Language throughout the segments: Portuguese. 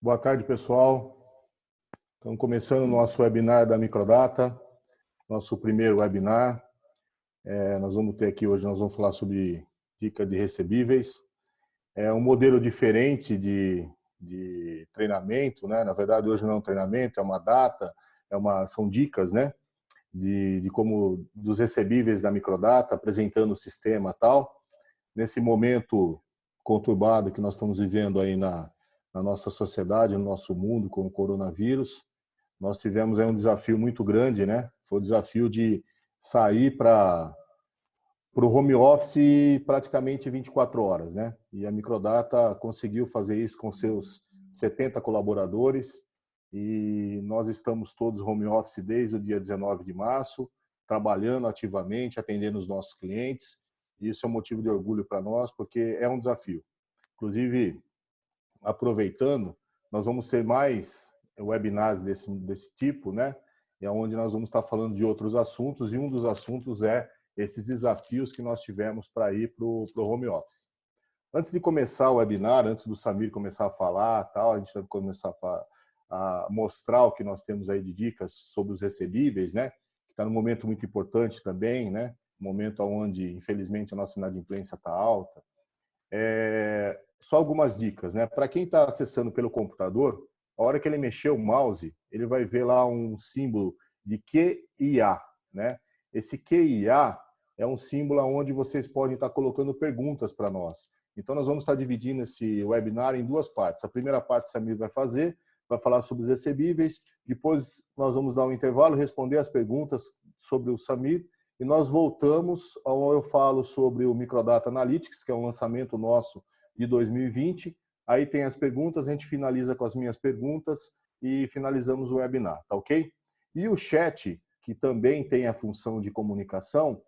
Boa tarde, pessoal. Estamos começando o nosso webinar da Microdata, nosso primeiro webinar. Nós vamos ter aqui hoje, nós vamos falar sobre dica de recebíveis. É um modelo diferente de treinamento, né? Na verdade, hoje não é um treinamento, é uma data, são dicas, né? De como dos recebíveis da Microdata, apresentando o sistema e tal. Nesse momento conturbado que nós estamos vivendo aí na nossa sociedade, no nosso mundo com o coronavírus, nós tivemos aí um desafio muito grande, né? Foi o desafio de sair para o home office praticamente 24 horas, né? E a Microdata conseguiu fazer isso com seus 70 colaboradores e nós estamos todos home office desde o dia 19 de março, trabalhando ativamente, atendendo os nossos clientes. E isso é um motivo de orgulho para nós, porque é um desafio. Inclusive, aproveitando, nós vamos ter mais webinars desse tipo, né? É onde nós vamos estar falando de outros assuntos, e um dos assuntos é esses desafios que nós tivemos para ir para o home office. Antes de começar o webinar, antes do Samir começar a falar, tal, a gente vai começar a mostrar o que nós temos aí de dicas sobre os recebíveis, né? Que está num momento muito importante também, né? Momento onde, infelizmente, a nossa inadimplência está alta. Só algumas dicas, né? Para quem está acessando pelo computador, a hora que ele mexer o mouse, ele vai ver lá um símbolo de QIA, né? Esse QIA é um símbolo onde vocês podem estar colocando perguntas para nós. Então, nós vamos estar dividindo esse webinar em duas partes. A primeira parte o Samir vai fazer, vai falar sobre os recebíveis. Depois, nós vamos dar um intervalo, responder as perguntas sobre o Samir. E nós voltamos ao eu falo sobre o Microdata Analytics, que é um lançamento nosso de 2020. Aí tem as perguntas, a gente finaliza com as minhas perguntas e finalizamos o webinar, tá ok? E o chat, que também tem a função de comunicação,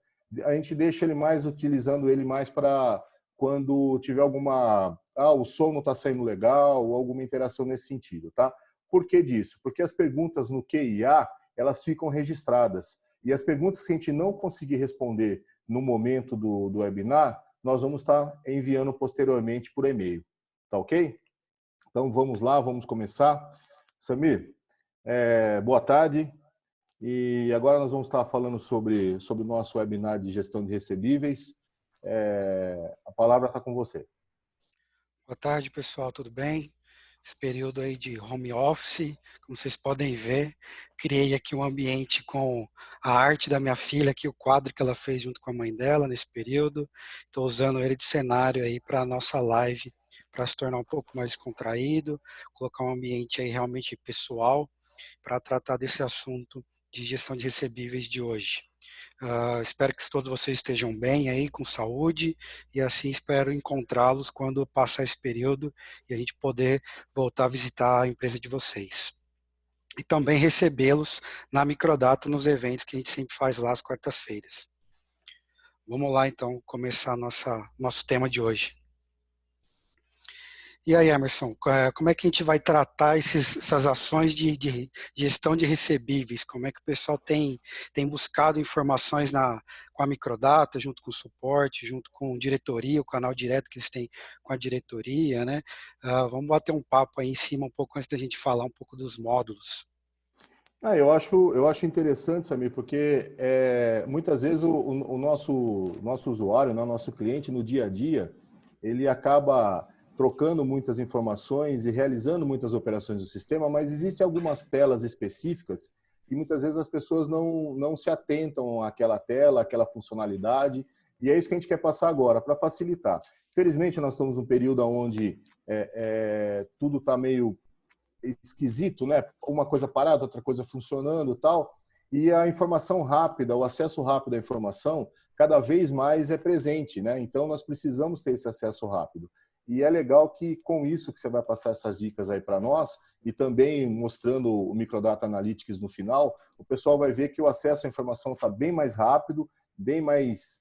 a gente deixa ele mais, utilizando ele mais para quando tiver alguma... o som não está saindo legal, ou alguma interação nesse sentido, tá? Por que disso? Porque as perguntas no QIA, elas ficam registradas. E as perguntas que a gente não conseguir responder no momento do webinar, nós vamos estar enviando posteriormente por e-mail. Tá ok? Então vamos lá, vamos começar. Samir, boa tarde. E agora nós vamos estar falando sobre o nosso webinar de gestão de recebíveis. A palavra está com você. Boa tarde, pessoal, tudo bem? Esse período aí de home office, como vocês podem ver, criei aqui um ambiente com a arte da minha filha, aqui o quadro que ela fez junto com a mãe dela nesse período. Estou usando ele de cenário aí para a nossa live, para se tornar um pouco mais contraído, colocar um ambiente aí realmente pessoal para tratar desse assunto de gestão de recebíveis de hoje. Espero que todos vocês estejam bem aí, com saúde, e assim espero encontrá-los quando passar esse período e a gente poder voltar a visitar a empresa de vocês. E também recebê-los na Microdata nos eventos que a gente sempre faz lá às quartas-feiras. Vamos lá então começar nosso tema de hoje. E aí, Emerson, como é que a gente vai tratar essas ações de gestão de recebíveis? Como é que o pessoal tem buscado informações com a Microdata, junto com o suporte, junto com diretoria, o canal direto que eles têm com a diretoria, né? Vamos bater um papo aí em cima um pouco antes da gente falar um pouco dos módulos. Eu acho interessante, Samir, porque muitas vezes o nosso usuário, né, o nosso cliente, no dia a dia, ele acaba trocando muitas informações e realizando muitas operações do sistema, mas existem algumas telas específicas e muitas vezes as pessoas não se atentam àquela tela, àquela funcionalidade, e é isso que a gente quer passar agora, para facilitar. Felizmente, nós estamos num período onde tudo está meio esquisito, né? Uma coisa parada, outra coisa funcionando e tal. E a informação rápida, o acesso rápido à informação, cada vez mais é presente, né? Então, nós precisamos ter esse acesso rápido. E é legal que, com isso que você vai passar essas dicas aí para nós, e também mostrando o Microdata Analytics no final, o pessoal vai ver que o acesso à informação está bem mais rápido, bem mais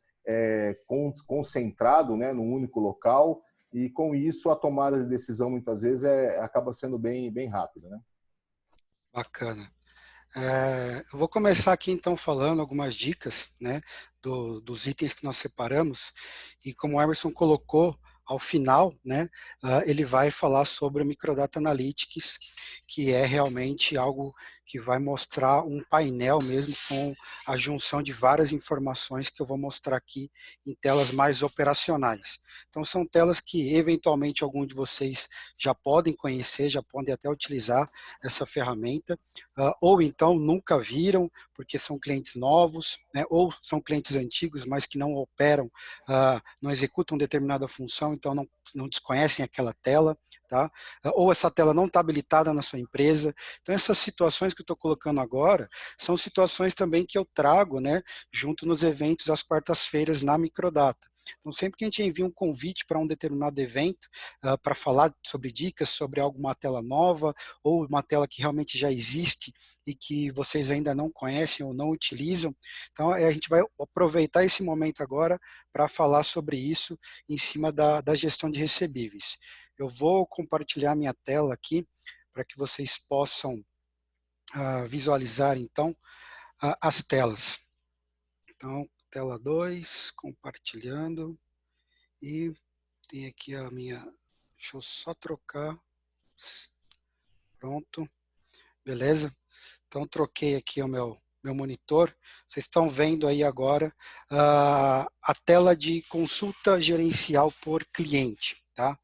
concentrado, né, num único local, e com isso a tomada de decisão muitas vezes acaba sendo bem rápida, né? Bacana. Eu vou começar aqui então falando algumas dicas, né, dos itens que nós separamos, e como o Emerson colocou, ao final, né, ele vai falar sobre o Microdata Analytics, que é realmente algo que vai mostrar um painel mesmo com a junção de várias informações que eu vou mostrar aqui em telas mais operacionais. Então são telas que eventualmente algum de vocês já podem conhecer, já podem até utilizar essa ferramenta, ou então nunca viram, porque são clientes novos, né, ou são clientes antigos, mas que não operam, não executam determinada função, então não desconhecem aquela tela, tá? Ou essa tela não está habilitada na sua empresa. Então essas situações que eu estou colocando agora são situações também que eu trago, né, junto nos eventos às quartas-feiras na Microdata. Então, sempre que a gente envia um convite para um determinado evento, para falar sobre dicas, sobre alguma tela nova, ou uma tela que realmente já existe e que vocês ainda não conhecem ou não utilizam, então a gente vai aproveitar esse momento agora para falar sobre isso em cima da gestão de recebíveis. Eu vou compartilhar minha tela aqui para que vocês possam visualizar, então, as telas. Então, tela 2, compartilhando, e tem aqui a minha, deixa eu só trocar, pronto, beleza? Então, troquei aqui o meu monitor, vocês estão vendo aí agora a tela de consulta gerencial por cliente, tá?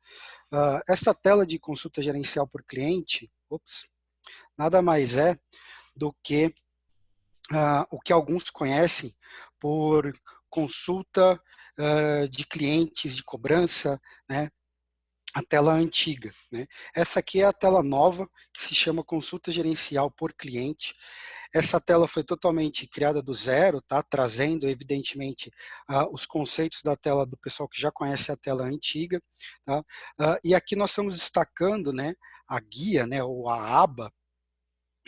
Essa tela de consulta gerencial por cliente, nada mais é do que o que alguns conhecem por consulta de clientes de cobrança, né? A tela antiga, né? Essa aqui é a tela nova, que se chama consulta gerencial por cliente. Essa tela foi totalmente criada do zero, tá? Trazendo, evidentemente, os conceitos da tela do pessoal que já conhece a tela antiga, tá? E aqui nós estamos destacando, né, a guia, né, ou a aba,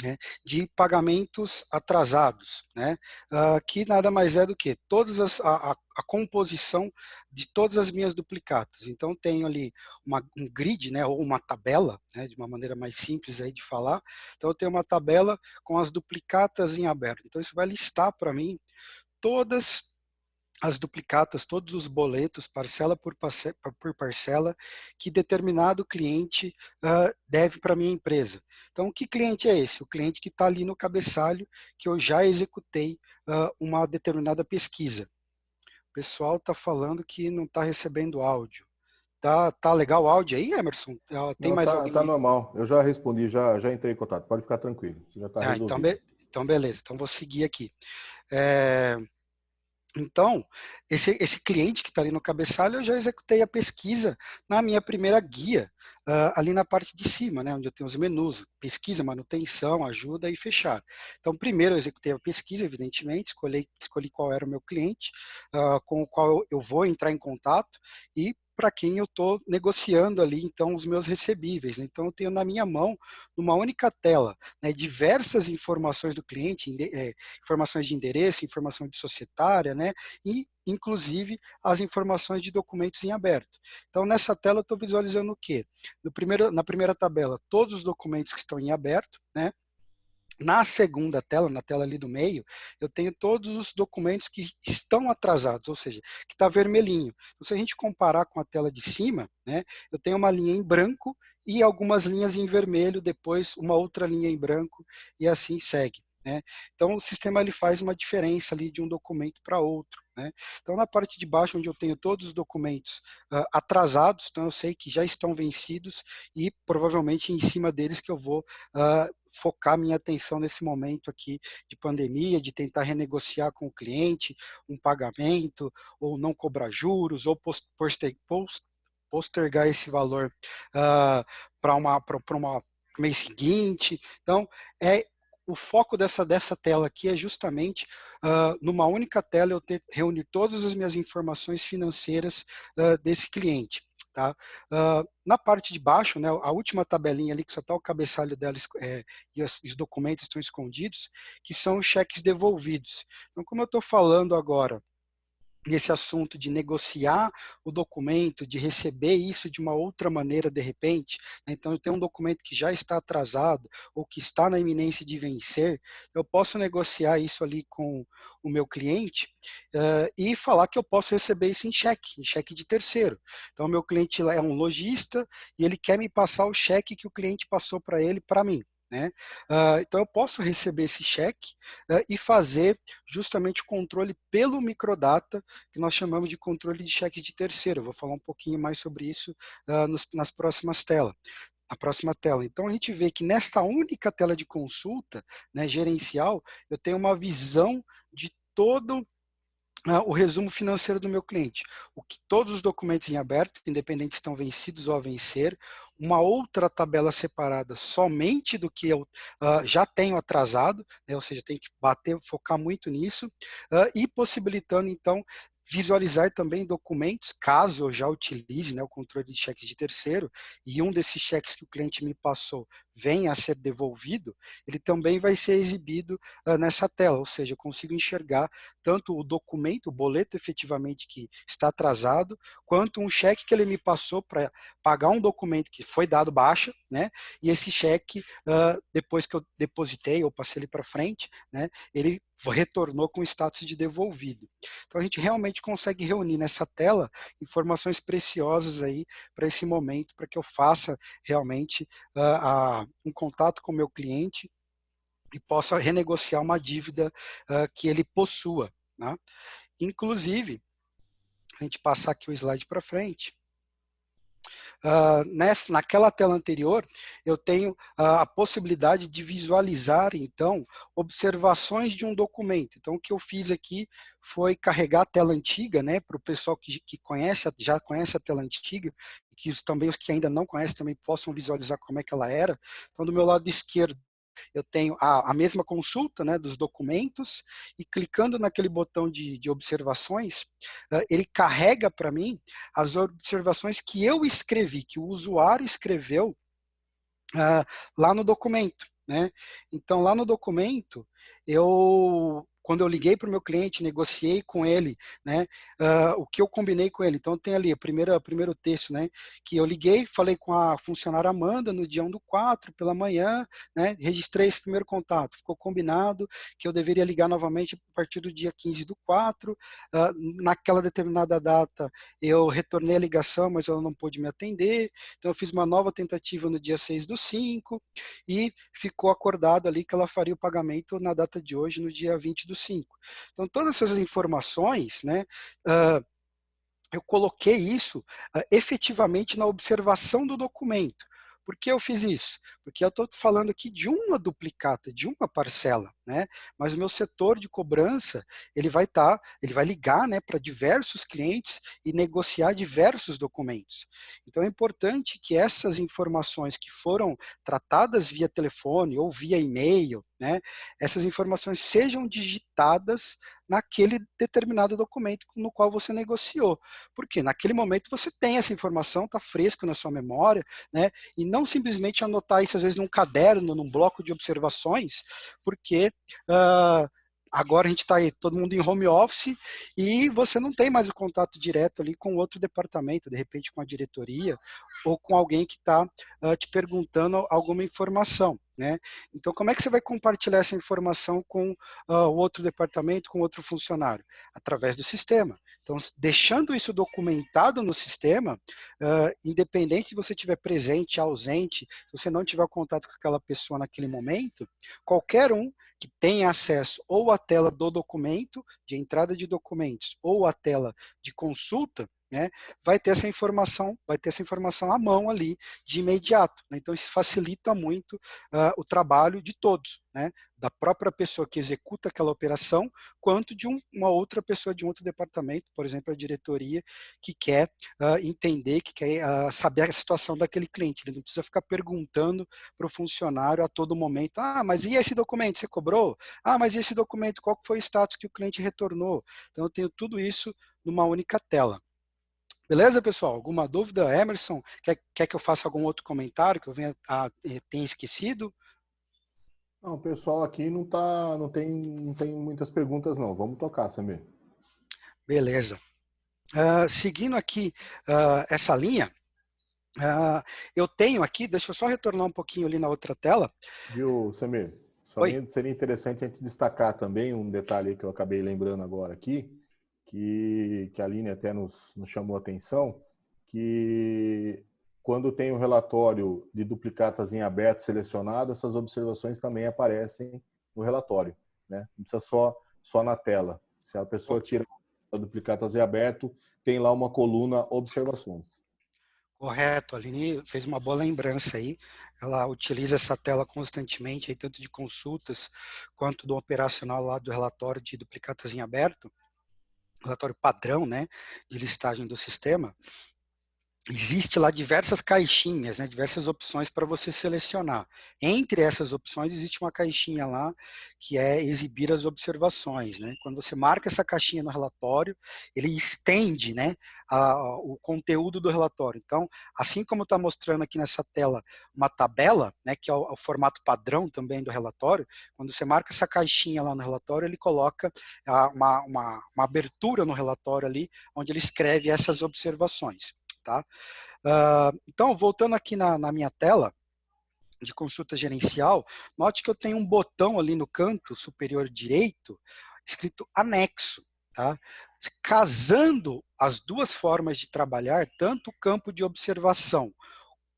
né, de pagamentos atrasados, né, que nada mais é do que a composição de todas as minhas duplicatas. Então, tenho ali um grid, né, ou uma tabela, né, de uma maneira mais simples aí de falar. Então, eu tenho uma tabela com as duplicatas em aberto. Então, isso vai listar para mim todas as duplicatas, todos os boletos, parcela por parcela, que determinado cliente deve para a minha empresa. Então, que cliente é esse? O cliente que está ali no cabeçalho, que eu já executei uma determinada pesquisa. O pessoal está falando que não está recebendo áudio. Tá legal o áudio aí, Emerson? Tem Não, mais tá alguém? normal. Eu já respondi, já entrei em contato. Pode ficar tranquilo, já está Então, resolvido. então, beleza. Então, vou seguir aqui. Então, esse cliente que está ali no cabeçalho, eu já executei a pesquisa na minha primeira guia, ali na parte de cima, né, onde eu tenho os menus, pesquisa, manutenção, ajuda e fechar. Então, primeiro eu executei a pesquisa, evidentemente, escolhi qual era o meu cliente, com o qual eu vou entrar em contato e para quem eu estou negociando ali, então, os meus recebíveis. Né? Então, eu tenho na minha mão, numa única tela, né, diversas informações do cliente, informações de endereço, informação de societária, né, e inclusive as informações de documentos em aberto. Então, nessa tela eu estou visualizando o quê? Na primeira tabela, todos os documentos que estão em aberto, né? Na segunda tela, na tela ali do meio, eu tenho todos os documentos que estão atrasados, ou seja, que está vermelhinho. Então, se a gente comparar com a tela de cima, né, eu tenho uma linha em branco e algumas linhas em vermelho, depois uma outra linha em branco e assim segue. Né? Então, o sistema ele faz uma diferença ali de um documento para outro. Né? Então, na parte de baixo, onde eu tenho todos os documentos atrasados, então eu sei que já estão vencidos e provavelmente em cima deles que eu vou focar minha atenção nesse momento aqui de pandemia, de tentar renegociar com o cliente um pagamento, ou não cobrar juros, ou postergar esse valor para uma mês seguinte. Então, o foco dessa tela aqui é justamente, numa única tela, eu reunir todas as minhas informações financeiras desse cliente. Tá? Na parte de baixo, né, a última tabelinha ali, que só está o cabeçalho dela e os documentos estão escondidos, que são os cheques devolvidos. Então, como eu estou falando agora nesse assunto de negociar o documento, de receber isso de uma outra maneira de repente, né? Então eu tenho um documento que já está atrasado ou que está na iminência de vencer, eu posso negociar isso ali com o meu cliente e falar que eu posso receber isso em cheque de terceiro. Então o meu cliente é um lojista e ele quer me passar o cheque que o cliente passou para ele, para mim. Né? Então eu posso receber esse cheque e fazer justamente o controle pelo microdata, que nós chamamos de controle de cheque de terceiro. Eu vou falar um pouquinho mais sobre isso nas próximas telas. A próxima tela. Então a gente vê que nesta única tela de consulta, né, gerencial, eu tenho uma visão de todo o resumo financeiro do meu cliente, todos os documentos em aberto, independente se estão vencidos ou a vencer, uma outra tabela separada somente do que eu já tenho atrasado, né, ou seja, tem que focar muito nisso, e possibilitando então visualizar também documentos, caso eu já utilize, né, o controle de cheques de terceiro, e um desses cheques que o cliente me passou venha a ser devolvido, ele também vai ser exibido nessa tela, ou seja, eu consigo enxergar tanto o documento, o boleto efetivamente que está atrasado, quanto um cheque que ele me passou para pagar um documento que foi dado baixa, né? E esse cheque, depois que eu depositei ou passei ele para frente, né? Ele retornou com status de devolvido. Então a gente realmente consegue reunir nessa tela informações preciosas aí para esse momento, para que eu faça realmente um contato com o meu cliente e possa renegociar uma dívida que ele possua. Né? Inclusive, a gente passar aqui o slide para frente, naquela tela anterior, eu tenho a possibilidade de visualizar, então, observações de um documento. Então, o que eu fiz aqui foi carregar a tela antiga, né, para o pessoal que conhece, já conhece a tela antiga, que também os que ainda não conhecem também possam visualizar como é que ela era. Então, do meu lado esquerdo, eu tenho a mesma consulta, né, dos documentos, e clicando naquele botão de observações, ele carrega para mim as observações que eu escrevi, que o usuário escreveu lá no documento. Né? Então, lá no documento, quando eu liguei para o meu cliente, negociei com ele, né, o que eu combinei com ele. Então, tem ali o primeiro texto, né, que eu liguei, falei com a funcionária Amanda no dia 1/4, pela manhã, né, registrei esse primeiro contato. Ficou combinado que eu deveria ligar novamente a partir do dia 15/4. Naquela determinada data, eu retornei a ligação, mas ela não pôde me atender. Então, eu fiz uma nova tentativa no dia 6/5 e ficou acordado ali que ela faria o pagamento na data de hoje, no dia 20/5. Então, todas essas informações, né, eu coloquei isso efetivamente na observação do documento. Por que eu fiz isso? Porque eu estou falando aqui de uma duplicata, de uma parcela, né? Mas o meu setor de cobrança, ele vai ligar, né, para diversos clientes e negociar diversos documentos. Então é importante que essas informações que foram tratadas via telefone ou via e-mail, né, essas informações sejam digitadas naquele determinado documento no qual você negociou. Porque naquele momento você tem essa informação, está fresco na sua memória, né? E não simplesmente anotar isso às vezes num caderno, num bloco de observações, porque agora a gente está aí todo mundo em home office e você não tem mais o contato direto ali com outro departamento, de repente com a diretoria ou com alguém que está te perguntando alguma informação. Né? Então, como é que você vai compartilhar essa informação com o outro departamento, com outro funcionário? Através do sistema. Então, deixando isso documentado no sistema, independente se você estiver presente, ausente, se você não tiver contato com aquela pessoa naquele momento, qualquer um que tenha acesso ou à tela do documento, de entrada de documentos, ou à tela de consulta, né, vai ter essa informação à mão ali de imediato. Né? Então, isso facilita muito o trabalho de todos, né? Da própria pessoa que executa aquela operação, quanto de uma outra pessoa de um outro departamento, por exemplo, a diretoria, que quer entender, que quer saber a situação daquele cliente. Ele não precisa ficar perguntando para o funcionário a todo momento, mas e esse documento, você cobrou? Mas e esse documento, qual foi o status que o cliente retornou? Então, eu tenho tudo isso numa única tela. Beleza, pessoal? Alguma dúvida? Emerson, quer que eu faça algum outro comentário que eu tenha esquecido? Não, o pessoal aqui não tem muitas perguntas não. Vamos tocar, Samir. Beleza. Seguindo aqui essa linha, eu tenho aqui, deixa eu só retornar um pouquinho ali na outra tela. Viu, Samir? Oi. Seria interessante a gente destacar também um detalhe que eu acabei lembrando agora aqui, que a Aline até nos chamou a atenção, que quando tem o relatório de duplicatas em aberto selecionado, essas observações também aparecem no relatório, né? Não precisa só na tela. Se a pessoa tira a duplicatas em aberto, tem lá uma coluna observações. Correto, a Aline fez uma boa lembrança aí. Ela utiliza essa tela constantemente, aí, tanto de consultas quanto do operacional lá do relatório de duplicatas em aberto, relatório padrão, né, de listagem do sistema. Existe lá diversas caixinhas, né, diversas opções para você selecionar. Entre essas opções existe uma caixinha lá que é exibir as observações, né? Quando você marca essa caixinha no relatório, ele estende, né, o conteúdo do relatório. Então, assim como está mostrando aqui nessa tela uma tabela, né, que é o formato padrão também do relatório, quando você marca essa caixinha lá no relatório, ele coloca uma abertura no relatório ali, onde ele escreve essas observações. Tá? Então, voltando aqui na minha tela de consulta gerencial, note que eu tenho um botão ali no canto superior direito, escrito anexo. Tá? Casando as duas formas de trabalhar, tanto o campo de observação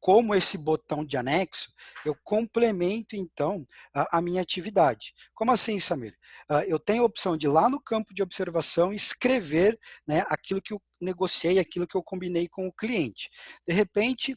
como esse botão de anexo, eu complemento, então, a minha atividade. Como assim, Samir? Eu tenho a opção de ir lá no campo de observação escrever, né, aquilo que eu negociei, aquilo que eu combinei com o cliente. De repente,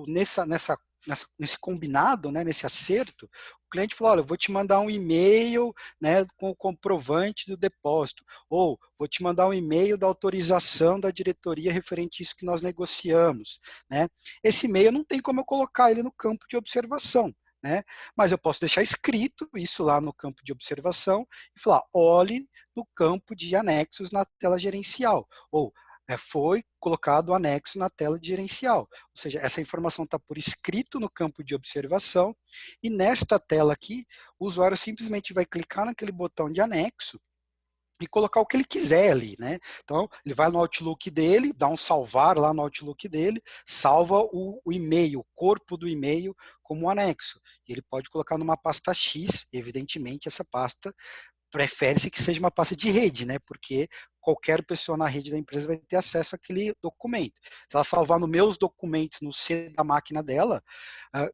nesse combinado, né, nesse acerto, o cliente falou, olha, eu vou te mandar um e-mail, né, com o comprovante do depósito, ou vou te mandar um e-mail da autorização da diretoria referente a isso que nós negociamos, né? Esse e-mail não tem como eu colocar ele no campo de observação, né? Mas eu posso deixar escrito isso lá no campo de observação e falar, olhe no campo de anexos na tela gerencial, ou foi colocado o anexo na tela de gerencial. Ou seja, essa informação está por escrito no campo de observação e nesta tela aqui, o usuário simplesmente vai clicar naquele botão de anexo e colocar o que ele quiser ali, né? Então, ele vai no Outlook dele, dá um salvar lá no Outlook dele, salva o e-mail, o corpo do e-mail como um anexo. E ele pode colocar numa pasta X, evidentemente essa pasta prefere-se que seja uma pasta de rede, né? Porque qualquer pessoa na rede da empresa vai ter acesso àquele documento. Se ela salvar nos meus documentos no C da máquina dela,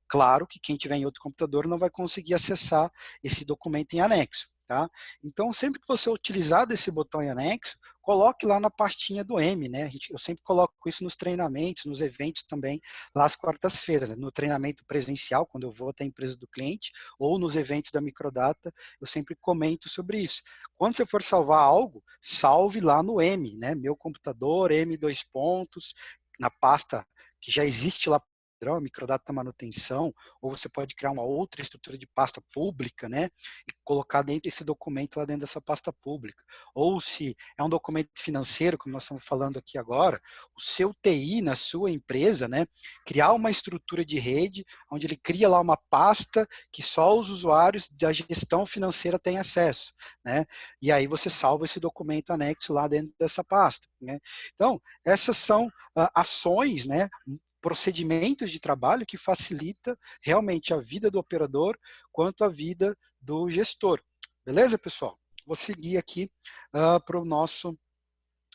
claro que quem tiver em outro computador não vai conseguir acessar esse documento em anexo. Tá? Então, sempre que você utilizar desse botão em anexo, coloque lá na pastinha do M, né? Eu sempre coloco isso nos treinamentos, nos eventos também, lá às quartas-feiras, né? No treinamento presencial, quando eu vou até a empresa do cliente, ou nos eventos da Microdata, eu sempre comento sobre isso. Quando você for salvar algo, salve lá no M, né? Meu computador, M dois pontos, na pasta que já existe lá padrão, microdata manutenção, ou você pode criar uma outra estrutura de pasta pública, né, e colocar dentro desse documento lá dentro dessa pasta pública. Ou se é um documento financeiro, como nós estamos falando aqui agora, o seu TI na sua empresa, né, criar uma estrutura de rede, onde ele cria lá uma pasta que só os usuários da gestão financeira têm acesso, né, e aí você salva esse documento anexo lá dentro dessa pasta, né. Então, essas são ações, né, procedimentos de trabalho que facilita realmente a vida do operador quanto a vida do gestor. Beleza, pessoal? Vou seguir aqui para o nosso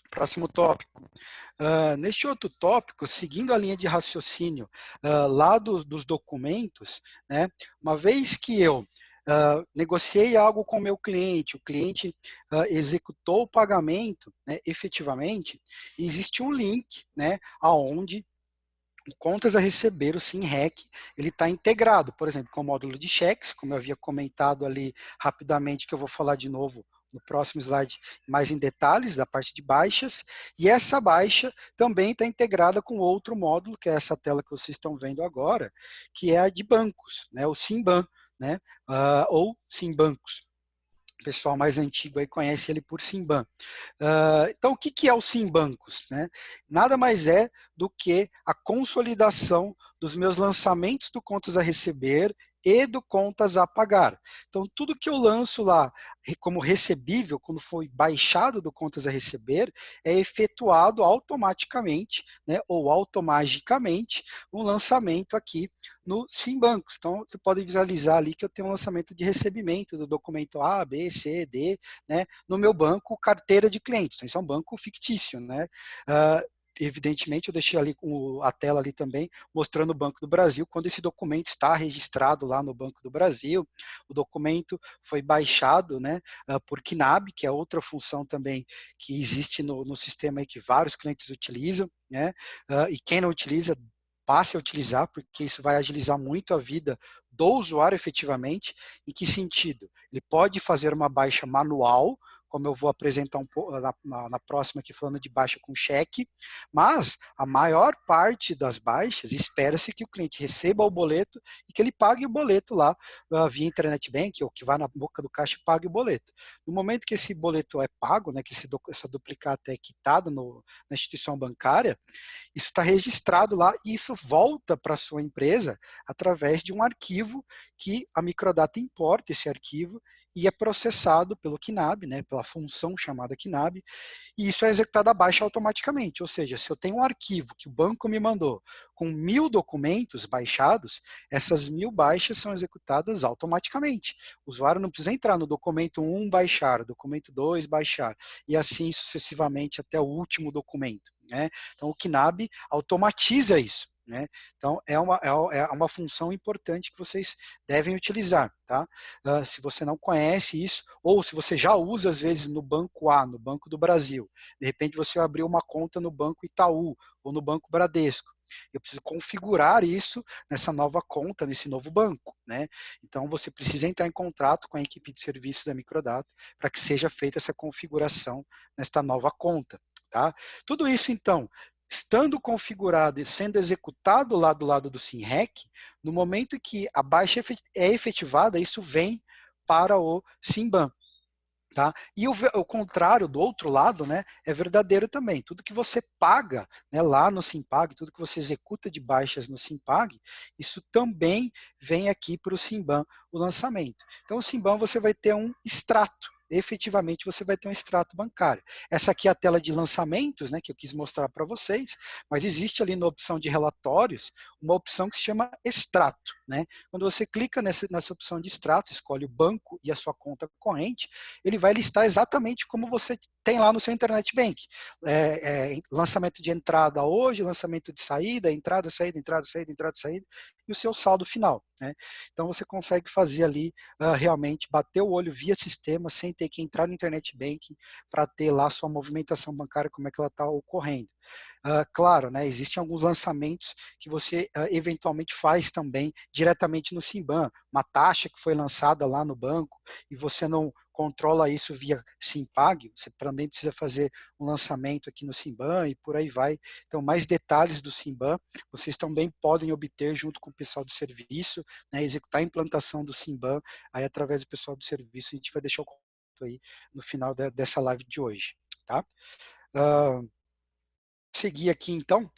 próximo tópico. Neste outro tópico, seguindo a linha de raciocínio lá dos documentos, né, uma vez que eu negociei algo com o meu cliente, o cliente executou o pagamento, né, efetivamente, existe um link, né, aonde contas a receber, o SINREC, ele está integrado, por exemplo, com o módulo de cheques, como eu havia comentado ali rapidamente, que eu vou falar de novo no próximo slide, mais em detalhes, da parte de baixas, e essa baixa também está integrada com outro módulo, que é essa tela que vocês estão vendo agora, que é a de bancos, né, o SIMBAN, né, ou SIMBancos. O pessoal mais antigo aí conhece ele por Simban. Então, o que é o Simbancos? Né? Nada mais é do que a consolidação dos meus lançamentos do contas a receber e do contas a pagar. Então, tudo que eu lanço lá como recebível, quando foi baixado do contas a receber, é efetuado automaticamente, né, ou automagicamente, um lançamento aqui no Simbancos. Então, você pode visualizar ali que eu tenho um lançamento de recebimento do documento A, B, C, D, né, no meu banco carteira de clientes. Então, isso é um banco fictício, né? Evidentemente, eu deixei ali a tela ali também, mostrando o Banco do Brasil, quando esse documento está registrado lá no Banco do Brasil. O documento foi baixado, né, por KNAB, que é outra função também que existe no sistema aí que vários clientes utilizam, né, e quem não utiliza, passe a utilizar, porque isso vai agilizar muito a vida do usuário efetivamente. Em que sentido? Ele pode fazer uma baixa manual, como eu vou apresentar um pouco na próxima aqui, falando de baixa com cheque, mas a maior parte das baixas, espera-se que o cliente receba o boleto e que ele pague o boleto lá via Internet Bank, ou que vá na boca do caixa e pague o boleto. No momento que esse boleto é pago, né, que essa duplicata é quitada na instituição bancária, isso está registrado lá e isso volta para a sua empresa através de um arquivo que a Microdata importa esse arquivo e é processado pelo KNAB, né, pela função chamada KNAB, e isso é executado a baixa automaticamente. Ou seja, se eu tenho um arquivo que o banco me mandou com 1000 documentos baixados, essas 1000 baixas são executadas automaticamente. O usuário não precisa entrar no documento 1 baixar, documento 2 baixar, e assim sucessivamente até o último documento, né? Então o KNAB automatiza isso, né? Então é uma função importante que vocês devem utilizar, tá? Se você não conhece isso, ou se você já usa às vezes no Banco A, no Banco do Brasil, de repente você abriu uma conta no Banco Itaú ou no Banco Bradesco. Eu preciso configurar isso nessa nova conta, nesse novo banco, né? Então você precisa entrar em contato com a equipe de serviço da Microdata para que seja feita essa configuração nesta nova conta, tá? Tudo isso então, estando configurado e sendo executado lá do lado do SimRec, no momento que a baixa é efetivada, isso vem para o Simban. Tá? E o contrário, do outro lado, né, é verdadeiro também. Tudo que você paga, né, lá no Simpag, tudo que você executa de baixas no Simpag, isso também vem aqui para o Simban, o lançamento. Então, o Simban você vai ter um extrato. Efetivamente você vai ter um extrato bancário. Essa aqui é a tela de lançamentos, né, que eu quis mostrar para vocês, mas existe ali na opção de relatórios uma opção que se chama extrato, né? Quando você clica nessa opção de extrato, escolhe o banco e a sua conta corrente, ele vai listar exatamente como você tem lá no seu Internet Bank. Lançamento de entrada hoje, lançamento de saída, entrada, saída, entrada, saída, entrada, saída, e o seu saldo final, né? Então você consegue fazer ali realmente bater o olho via sistema sem ter que entrar no Internet Banking para ter lá a sua movimentação bancária, como é que ela está ocorrendo. Claro, né, existem alguns lançamentos que você eventualmente faz também diretamente no Simban, uma taxa que foi lançada lá no banco e você não controla isso via Simpag, você também precisa fazer um lançamento aqui no Simban e por aí vai. Então, mais detalhes do Simban, vocês também podem obter junto com o pessoal do serviço, né, executar a implantação do Simban, aí através do pessoal do serviço, a gente vai deixar o contato aí no final dessa live de hoje, tá? Seguir aqui então,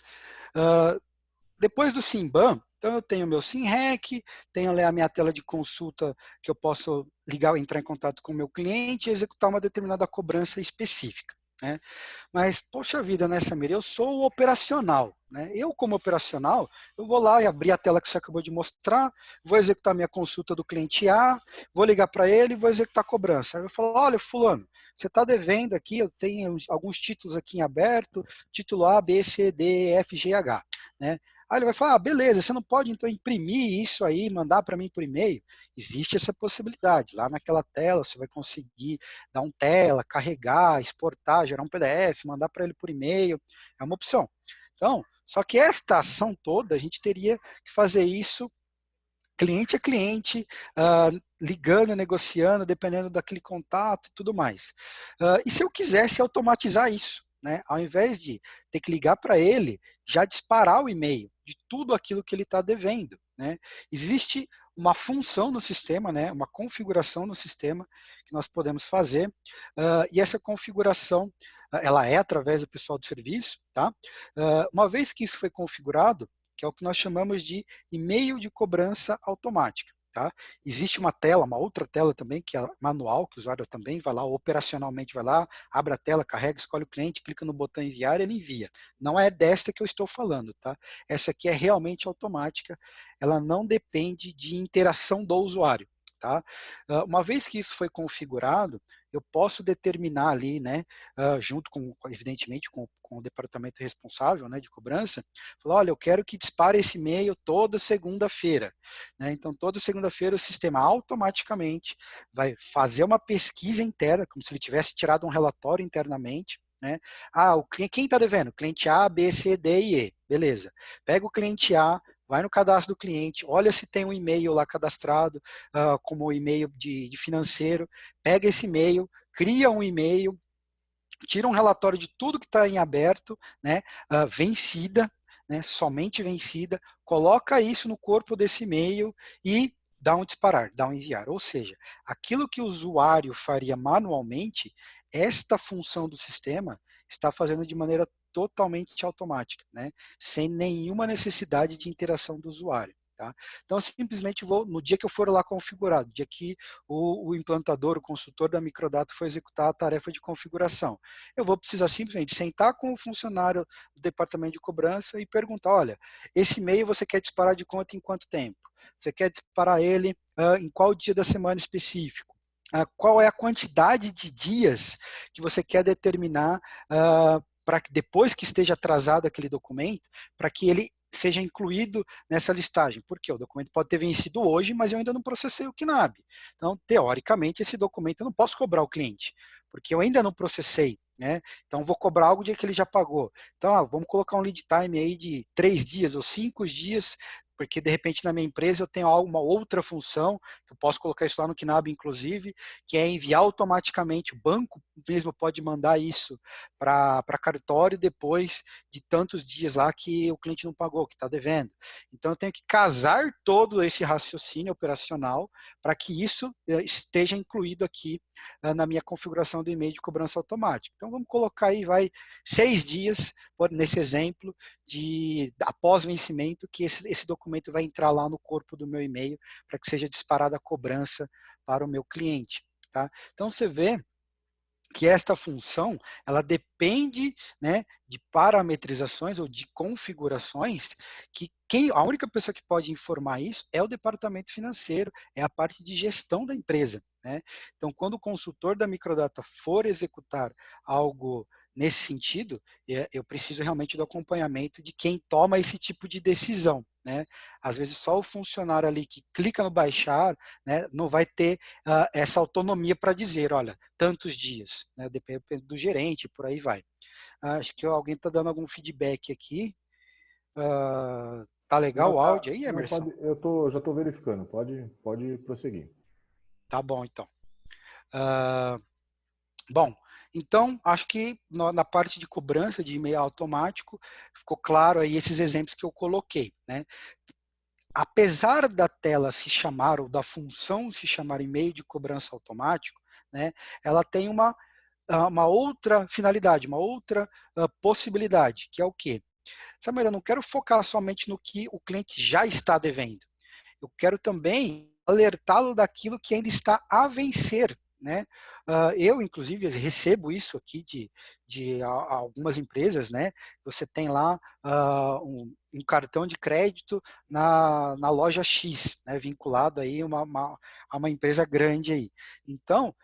depois do Simban, então eu tenho meu SimRec, tenho ali a minha tela de consulta que eu posso ligar, entrar em contato com o meu cliente e executar uma determinada cobrança específica, né? Mas, poxa vida, né, Samir, eu sou o operacional, né? Eu, como operacional, eu vou lá e abrir a tela que você acabou de mostrar, vou executar minha consulta do cliente A, vou ligar para ele e vou executar a cobrança. Aí eu falo, olha, fulano, você está devendo aqui, eu tenho alguns títulos aqui em aberto, título A, B, C, D, E, F, G, H, né? Aí ele vai falar, beleza, você não pode então imprimir isso aí, mandar para mim por e-mail? Existe essa possibilidade. Lá naquela tela você vai conseguir dar um tela, carregar, exportar, gerar um PDF, mandar para ele por e-mail. É uma opção. Então, só que esta ação toda, a gente teria que fazer isso cliente a cliente, ligando, negociando, dependendo daquele contato e tudo mais. E se eu quisesse automatizar isso, né, ao invés de ter que ligar para ele, já disparar o e-mail de tudo aquilo que ele está devendo, né? Existe uma função no sistema, né, uma configuração no sistema que nós podemos fazer, e essa configuração ela é através do pessoal do serviço, tá? Uma vez que isso foi configurado, que é o que nós chamamos de e-mail de cobrança automática. Tá? Existe uma tela, uma outra tela também, que é manual, que o usuário também vai lá, operacionalmente vai lá, abre a tela, carrega, escolhe o cliente, clica no botão enviar e ele envia. Não é desta que eu estou falando, tá? Essa aqui é realmente automática, ela não depende de interação do usuário. Tá? Uma vez que isso foi configurado, eu posso determinar ali, né, junto com, evidentemente, com o departamento responsável, né, de cobrança, falar, olha, eu quero que dispare esse e-mail toda segunda-feira. Né? Então, toda segunda-feira o sistema automaticamente vai fazer uma pesquisa interna, como se ele tivesse tirado um relatório internamente, né? Ah, o cliente, quem está devendo? Cliente A, B, C, D e E. Beleza. Pega o cliente A, vai no cadastro do cliente, olha se tem um e-mail lá cadastrado, como e-mail de financeiro, pega esse e-mail, cria um e-mail, tira um relatório de tudo que está em aberto, né, vencida, né, somente vencida, coloca isso no corpo desse e-mail e dá um disparar, dá um enviar. Ou seja, aquilo que o usuário faria manualmente, esta função do sistema está fazendo de maneira totalmente automática, né, sem nenhuma necessidade de interação do usuário. Tá? Então, eu simplesmente vou, no dia que eu for lá configurar, no dia que o implantador, o consultor da microdata for executar a tarefa de configuração, eu vou precisar simplesmente sentar com o funcionário do departamento de cobrança e perguntar, olha, esse e-mail você quer disparar de conta em quanto tempo? Você quer disparar ele em qual dia da semana específico? Qual é a quantidade de dias que você quer determinar para que depois que esteja atrasado aquele documento, para que ele seja incluído nessa listagem. Porque o documento pode ter vencido hoje, mas eu ainda não processei o KNAB. Então, teoricamente, esse documento eu não posso cobrar o cliente, porque eu ainda não processei. Né? Então, vou cobrar algo de que ele já pagou. Então, vamos colocar um lead time aí de 3 dias ou 5 dias, porque de repente na minha empresa eu tenho uma outra função, que eu posso colocar isso lá no KNAB, inclusive, que é enviar automaticamente, o banco mesmo pode mandar isso para cartório depois de tantos dias lá que o cliente não pagou, que está devendo. Então eu tenho que casar todo esse raciocínio operacional para que isso esteja incluído aqui na minha configuração do e-mail de cobrança automática. Então vamos colocar aí, 6 dias, nesse exemplo, após vencimento, que esse documento vai entrar lá no corpo do meu e-mail para que seja disparada a cobrança para o meu cliente. Tá? Então você vê que esta função ela depende, né, de parametrizações ou de configurações que a única pessoa que pode informar isso é o departamento financeiro, é a parte de gestão da empresa. Né? Então, quando o consultor da microdata for executar algo nesse sentido, eu preciso realmente do acompanhamento de quem toma esse tipo de decisão. Né? Às vezes só o funcionário ali que clica no baixar, né, não vai ter essa autonomia para dizer, olha, tantos dias, né, depende do gerente, por aí vai. Acho que alguém está dando algum feedback aqui. Tá legal Não, o tá, áudio aí, não, Emerson? já estou verificando, pode prosseguir. Tá bom, então. Bom, então, acho que na parte de cobrança de e-mail automático, ficou claro aí esses exemplos que eu coloquei. Né? Apesar da tela se chamar, ou da função se chamar e-mail de cobrança automático, né, ela tem uma outra finalidade, uma outra possibilidade, que é o quê? Samuel, eu não quero focar somente no que o cliente já está devendo. Eu quero também alertá-lo daquilo que ainda está a vencer. Né? Eu, inclusive, recebo isso aqui de algumas empresas. Né? Você tem lá um cartão de crédito na loja X, né? Vinculado aí a uma empresa grande. Aí. Então,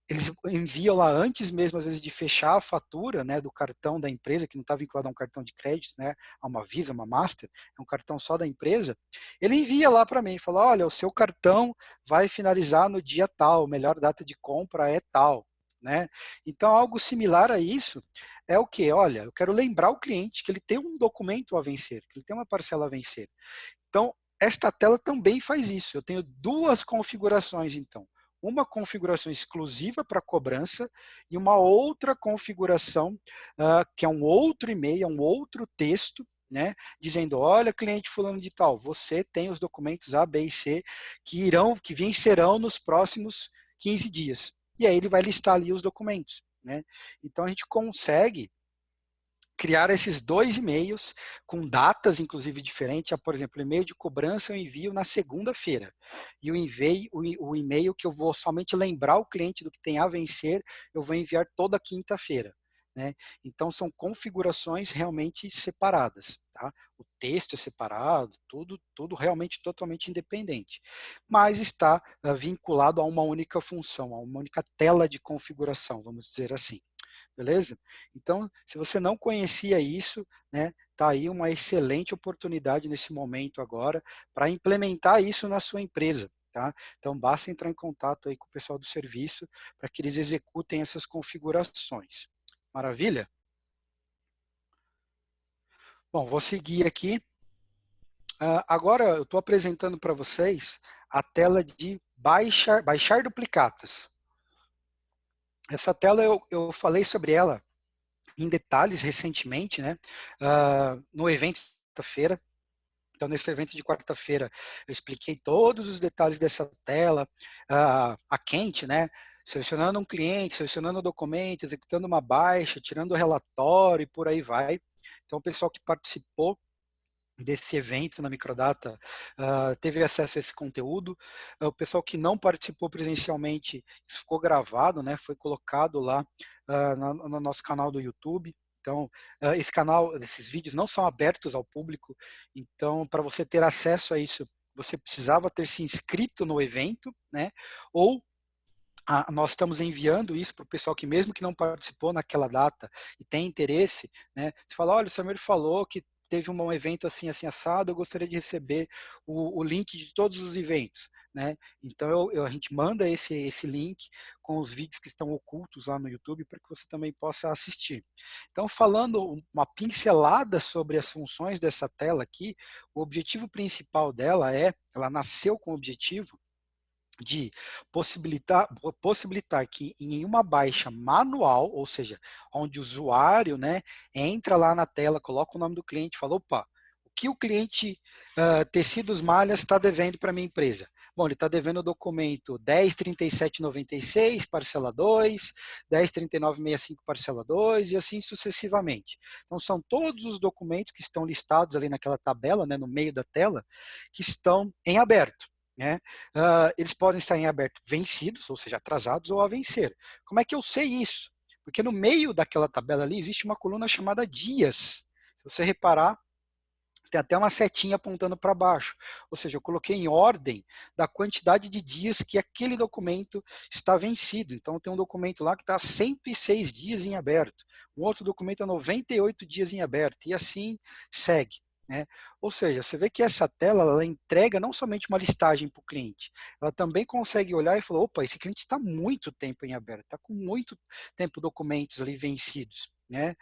eles enviam lá antes mesmo, às vezes, de fechar a fatura, né, do cartão da empresa, que não está vinculado a um cartão de crédito, né, a uma Visa, uma Master, é um cartão só da empresa. Ele envia lá para mim e fala, olha, o seu cartão vai finalizar no dia tal, melhor data de compra é tal. Né? Então, algo similar a isso é o que? Olha, eu quero lembrar o cliente que ele tem um documento a vencer, que ele tem uma parcela a vencer. Então, esta tela também faz isso. Eu tenho duas configurações, então. Uma configuração exclusiva para cobrança e uma outra configuração, que é um outro e-mail, é um outro texto, né, dizendo, olha, cliente fulano de tal, você tem os documentos A, B e C que vencerão nos próximos 15 dias. E aí ele vai listar ali os documentos. Né? Então a gente consegue criar esses 2 e-mails com datas, inclusive, diferentes. Por exemplo, o e-mail de cobrança eu envio na segunda-feira. E o e-mail que eu vou somente lembrar o cliente do que tem a vencer, eu vou enviar toda quinta-feira. Né? Então, são configurações realmente separadas. Tá? O texto é separado, tudo realmente totalmente independente. Mas está vinculado a uma única função, a uma única tela de configuração, vamos dizer assim. Beleza? Então, se você não conhecia isso, né, tá aí uma excelente oportunidade nesse momento agora para implementar isso na sua empresa. Tá? Então, basta entrar em contato aí com o pessoal do serviço para que eles executem essas configurações. Maravilha? Bom, vou seguir aqui. Agora eu estou apresentando para vocês a tela de baixar duplicatas. Essa tela eu falei sobre ela em detalhes recentemente, né? No evento de quarta-feira. Então, nesse evento de quarta-feira, eu expliquei todos os detalhes dessa tela, a quente, né? Selecionando um cliente, selecionando o documento, executando uma baixa, tirando o relatório e por aí vai. Então, o pessoal que participou desse evento na Microdata teve acesso a esse conteúdo. O pessoal que não participou presencialmente, isso ficou gravado, né? Foi colocado lá no nosso canal do YouTube. Então, esse canal, esses vídeos não são abertos ao público. Então, para você ter acesso a isso, você precisava ter se inscrito no evento, né? Ou nós estamos enviando isso para o pessoal que mesmo que não participou naquela data e tem interesse, né? Você fala, olha, o Samir falou que teve um evento assim, assim, assado, eu gostaria de receber o link de todos os eventos, né? Então, a gente manda esse link com os vídeos que estão ocultos lá no YouTube para que você também possa assistir. Então, falando uma pincelada sobre as funções dessa tela aqui, o objetivo principal dela ela nasceu com o objetivo de possibilitar que em uma baixa manual, ou seja, onde o usuário, né, entra lá na tela, coloca o nome do cliente, fala, opa, o que o cliente Tecidos Malhas está devendo para a minha empresa? Bom, ele está devendo o documento 103796, parcela 2, 103965, parcela 2, e assim sucessivamente. Então, são todos os documentos que estão listados ali naquela tabela, né, no meio da tela, que estão em aberto. Né? Eles podem estar em aberto vencidos, ou seja, atrasados ou a vencer. Como é que eu sei isso? Porque no meio daquela tabela ali existe uma coluna chamada dias. Se você reparar, tem até uma setinha apontando para baixo. Ou seja, eu coloquei em ordem da quantidade de dias que aquele documento está vencido. Então, tem um documento lá que está 106 dias em aberto. Um outro documento a 98 dias em aberto. E assim segue. Né? Ou seja, você vê que essa tela ela entrega não somente uma listagem para o cliente, ela também consegue olhar e falar, opa, esse cliente está muito tempo em aberto, está com muito tempo documentos ali vencidos. Né?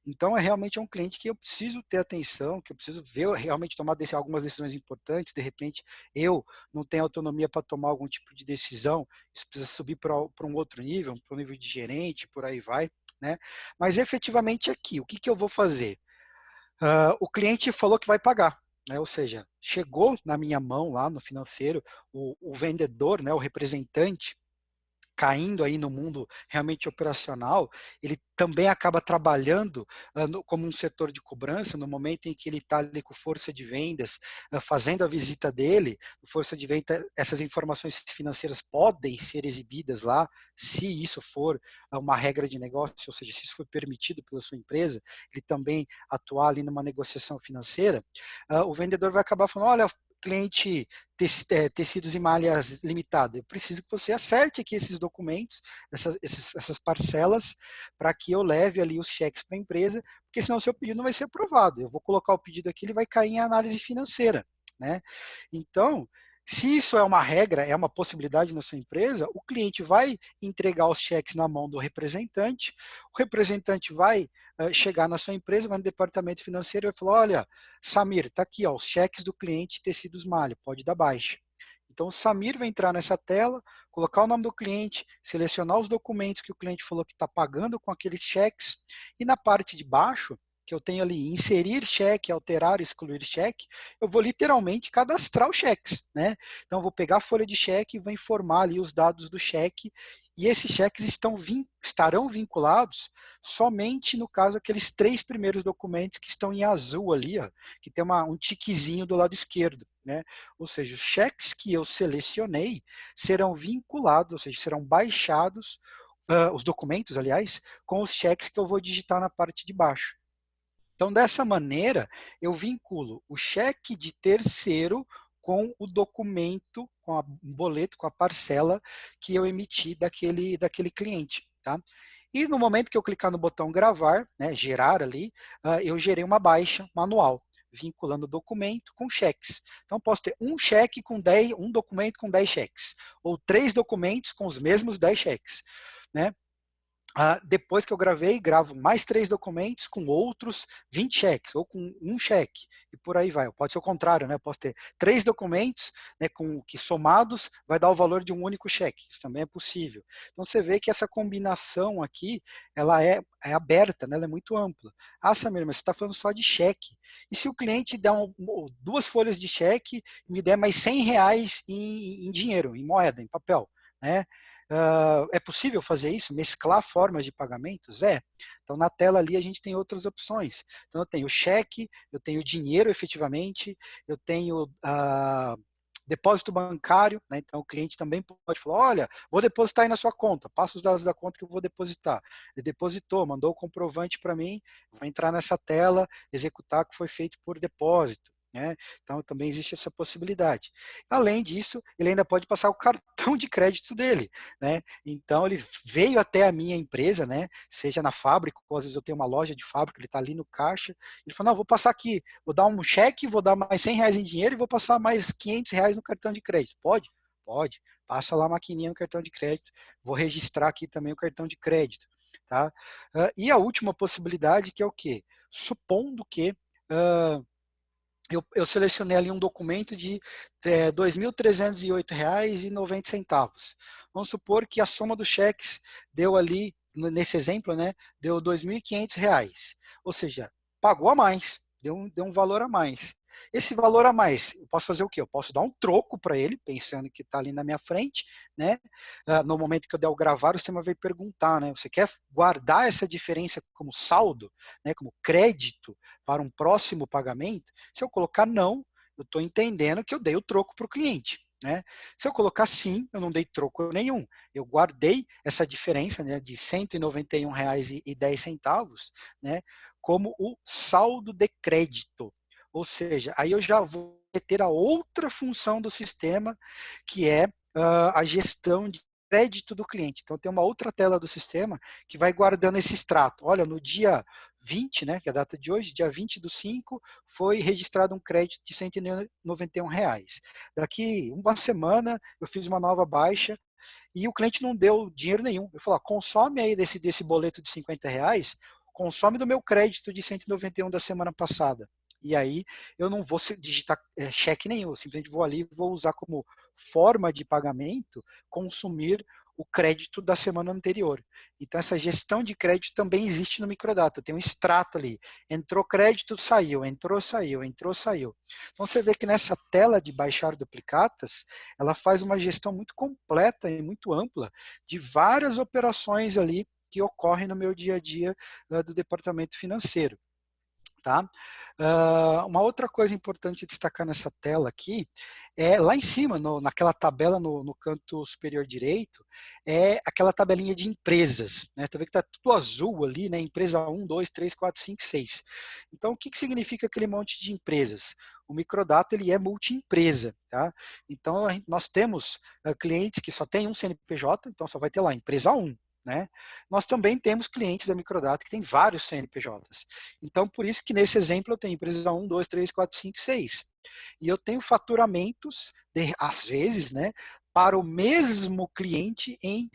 Então, realmente um cliente que eu preciso ter atenção, que eu preciso ver, realmente tomar algumas decisões importantes, de repente eu não tenho autonomia para tomar algum tipo de decisão, isso precisa subir para um outro nível, para o nível de gerente, por aí vai. Né? Mas efetivamente aqui, o que eu vou fazer? O cliente falou que vai pagar, né? Ou seja, chegou na minha mão lá no financeiro, o vendedor, né, o representante, caindo aí no mundo realmente operacional, ele também acaba trabalhando como um setor de cobrança no momento em que ele está ali com força de vendas, fazendo a visita dele, força de venda, essas informações financeiras podem ser exibidas lá, se isso for uma regra de negócio, ou seja, se isso for permitido pela sua empresa, ele também atuar ali numa negociação financeira, o vendedor vai acabar falando, olha, cliente Tecidos e Malhas Limitada, eu preciso que você acerte aqui esses documentos, essas parcelas, para que eu leve ali os cheques para a empresa, porque senão o seu pedido não vai ser aprovado. Eu vou colocar o pedido aqui, ele vai cair em análise financeira. Né? Então, se isso é uma regra, é uma possibilidade na sua empresa, o cliente vai entregar os cheques na mão do representante, o representante vai chegar na sua empresa, vai no departamento financeiro e vai falar, olha, Samir, está aqui ó, os cheques do cliente Tecidos Malha, pode dar baixa. Então, o Samir vai entrar nessa tela, colocar o nome do cliente, selecionar os documentos que o cliente falou que está pagando com aqueles cheques, e na parte de baixo, que eu tenho ali, inserir cheque, alterar, excluir cheque, eu vou literalmente cadastrar os cheques. Né? Então, eu vou pegar a folha de cheque e vou informar ali os dados do cheque, e esses cheques estarão vinculados somente, no caso, aqueles 3 primeiros documentos que estão em azul ali, ó, que tem um tiquezinho do lado esquerdo, né? Ou seja, os cheques que eu selecionei serão vinculados, ou seja, serão baixados, os documentos, aliás, com os cheques que eu vou digitar na parte de baixo. Então, dessa maneira, eu vinculo o cheque de terceiro com o documento, com um boleto, com a parcela que eu emiti daquele cliente. Tá? E no momento que eu clicar no botão gravar, né, gerar ali, eu gerei uma baixa manual, vinculando o documento com cheques. Então, posso ter um cheque com 10, um documento com 10 cheques, ou 3 documentos com os mesmos 10 cheques. Né? Depois que eu gravei, gravo mais 3 documentos com outros 20 cheques, ou com um cheque, e por aí vai. Pode ser o contrário, né? Eu posso ter 3 documentos, né, que somados vai dar o valor de um único cheque. Isso também é possível. Então você vê que essa combinação aqui, ela é aberta, né? Ela é muito ampla. Samir, mas você está falando só de cheque. E se o cliente der 2 folhas de cheque e me der mais R$100 em dinheiro, em moeda, em papel, né? É possível fazer isso? Mesclar formas de pagamentos? Então, na tela ali a gente tem outras opções. Então, eu tenho cheque, eu tenho dinheiro efetivamente, eu tenho depósito bancário, né? Então o cliente também pode falar, olha, vou depositar aí na sua conta, passa os dados da conta que eu vou depositar. Ele depositou, mandou o comprovante para mim, vou entrar nessa tela, executar o que foi feito por depósito. Né? Então também existe essa possibilidade. Além disso, ele ainda pode passar o cartão de crédito dele, né? Então ele veio até a minha empresa, né? Seja na fábrica, ou às vezes eu tenho uma loja de fábrica, ele está ali no caixa, ele falou, não, vou passar aqui, vou dar um cheque, vou dar mais R$100 em dinheiro e vou passar mais R$500 no cartão de crédito. Pode? Pode. Passa lá a maquininha no cartão de crédito, vou registrar aqui também o cartão de crédito. Tá? E a última possibilidade que é o quê? Supondo que eu selecionei ali um documento de R$ 2.308,90. Vamos supor que a soma dos cheques deu ali, nesse exemplo, né, deu R$ 2.500. Ou seja, pagou a mais, deu um valor a mais. Esse valor a mais, eu posso fazer o quê? Eu posso dar um troco para ele, pensando que está ali na minha frente, né? No momento que eu der o gravar, o sistema vai perguntar, né? Você quer guardar essa diferença como saldo, né? Como crédito para um próximo pagamento? Se eu colocar não, eu estou entendendo que eu dei o troco para o cliente. Né? Se eu colocar sim, eu não dei troco nenhum. Eu guardei essa diferença, né, de R$ 191,10, né, como o saldo de crédito. Ou seja, aí eu já vou ter a outra função do sistema, que é a gestão de crédito do cliente. Então tem uma outra tela do sistema que vai guardando esse extrato. Olha, no dia 20, né, que é a data de hoje, dia 20/5, foi registrado um crédito de R$ 191. Daqui uma semana eu fiz uma nova baixa e o cliente não deu dinheiro nenhum. Eu falei, consome aí desse boleto de R$50, consome do meu crédito de 191 da semana passada. E aí eu não vou digitar cheque nenhum, eu simplesmente vou ali e vou usar como forma de pagamento consumir o crédito da semana anterior. Então essa gestão de crédito também existe no microdata. Eu tenho um extrato ali. Entrou crédito, saiu, entrou, saiu, entrou, saiu. Então você vê que nessa tela de baixar duplicatas, ela faz uma gestão muito completa e muito ampla de várias operações ali que ocorrem no meu dia a dia do departamento financeiro. Tá? Uma outra coisa importante destacar nessa tela aqui é lá em cima, naquela tabela no canto superior direito, é aquela tabelinha de empresas. Né? Tá vendo que está tudo azul ali, né? Empresa 1, 2, 3, 4, 5, 6. Então, o que significa aquele monte de empresas? O microdata ele é multi-empresa. Tá? Então, nós temos clientes que só tem um CNPJ, então só vai ter lá empresa 1. Né? Nós também temos clientes da microdata que tem vários CNPJs. Então, por isso que nesse exemplo eu tenho empresa 1, 2, 3, 4, 5, 6. E eu tenho faturamentos, às vezes, né, para o mesmo cliente em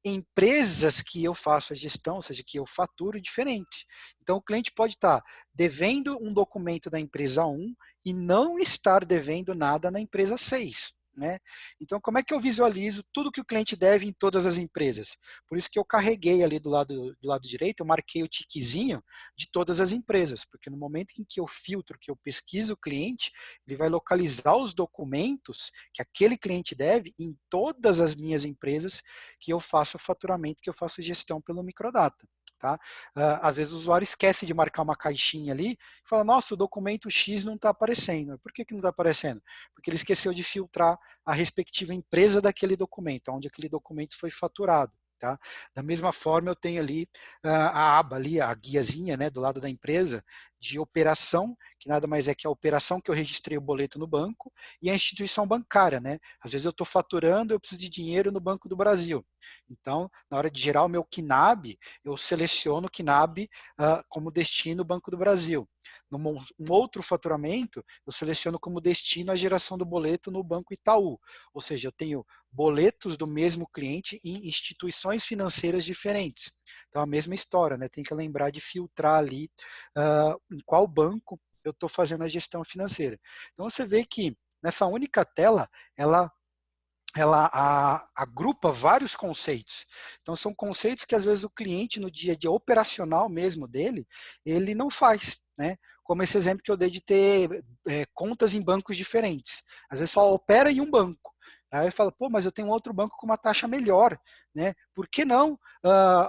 empresas que eu faço a gestão, ou seja, que eu faturo diferente. Então, o cliente pode estar devendo um documento da empresa 1 e não estar devendo nada na empresa 6. né? Então, como é que eu visualizo tudo que o cliente deve em todas as empresas? Por isso que eu carreguei ali do lado direito, eu marquei o tiquezinho de todas as empresas, porque no momento em que eu filtro, que eu pesquiso o cliente, ele vai localizar os documentos que aquele cliente deve em todas as minhas empresas que eu faço faturamento, que eu faço gestão pelo Microdata. Tá? Às vezes o usuário esquece de marcar uma caixinha ali e fala, nossa, o documento X não está aparecendo. Por que não está aparecendo? Porque ele esqueceu de filtrar a respectiva empresa daquele documento, onde aquele documento foi faturado. Tá? Da mesma forma, eu tenho ali a aba, ali, a guiazinha, né, do lado da empresa, de operação, que nada mais é que a operação que eu registrei o boleto no banco, e a instituição bancária. Né? Às vezes eu estou faturando, eu preciso de dinheiro no Banco do Brasil. Então, na hora de gerar o meu KNAB, eu seleciono o KNAB como destino Banco do Brasil. Num outro faturamento, eu seleciono como destino a geração do boleto no Banco Itaú. Ou seja, eu tenho boletos do mesmo cliente em instituições financeiras diferentes. Então, a mesma história, né? Tem que lembrar de filtrar ali em qual banco eu estou fazendo a gestão financeira. Então, você vê que nessa única tela, ela agrupa vários conceitos. Então, são conceitos que, às vezes, o cliente, no dia a dia operacional mesmo dele, ele não faz, né? Como esse exemplo que eu dei de ter contas em bancos diferentes. Às vezes, só opera em um banco. Aí fala, pô, mas eu tenho outro banco com uma taxa melhor, né? Por que não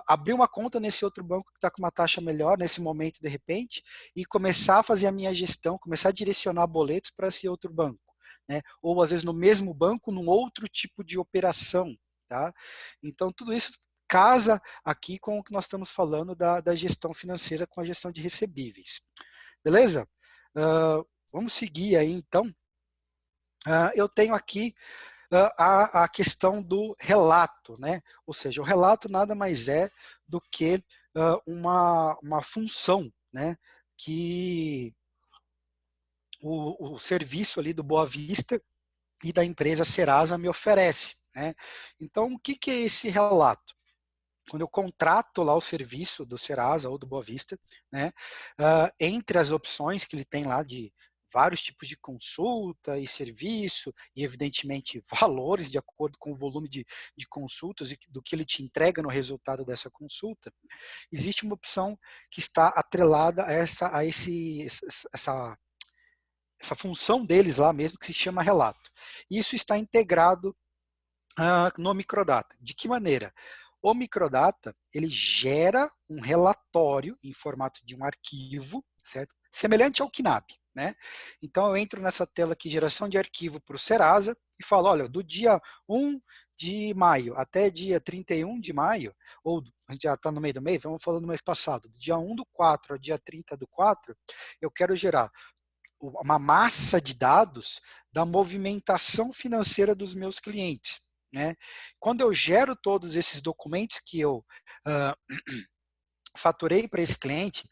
abrir uma conta nesse outro banco que está com uma taxa melhor nesse momento, de repente, e começar a fazer a minha gestão, começar a direcionar boletos para esse outro banco? Né? Ou às vezes no mesmo banco, num outro tipo de operação. Tá? Então, tudo isso casa aqui com o que nós estamos falando da gestão financeira com a gestão de recebíveis. Beleza? Vamos seguir aí, então. Eu tenho aqui a questão do relato, né? Ou seja, o relato nada mais é do que uma função, né? Que o serviço ali do Boa Vista e da empresa Serasa me oferece. Né? Então, o que é esse relato? Quando eu contrato lá o serviço do Serasa ou do Boa Vista, né, entre as opções que ele tem lá de vários tipos de consulta e serviço, e evidentemente valores de acordo com o volume de consultas e do que ele te entrega no resultado dessa consulta, existe uma opção que está atrelada a essa função deles lá mesmo, que se chama relato. Isso está integrado no Microdata. De que maneira? O Microdata, ele gera um relatório em formato de um arquivo, certo? Semelhante ao KNAB. Né? Então, eu entro nessa tela aqui, geração de arquivo para o Serasa, e falo, olha, do dia 1 de maio até dia 31 de maio, ou a gente já está no meio do mês, vamos falando do mês passado, do dia 1 do 4 ao dia 30 do 4, eu quero gerar uma massa de dados da movimentação financeira dos meus clientes. Né? Quando eu gero todos esses documentos que eu faturei para esse cliente,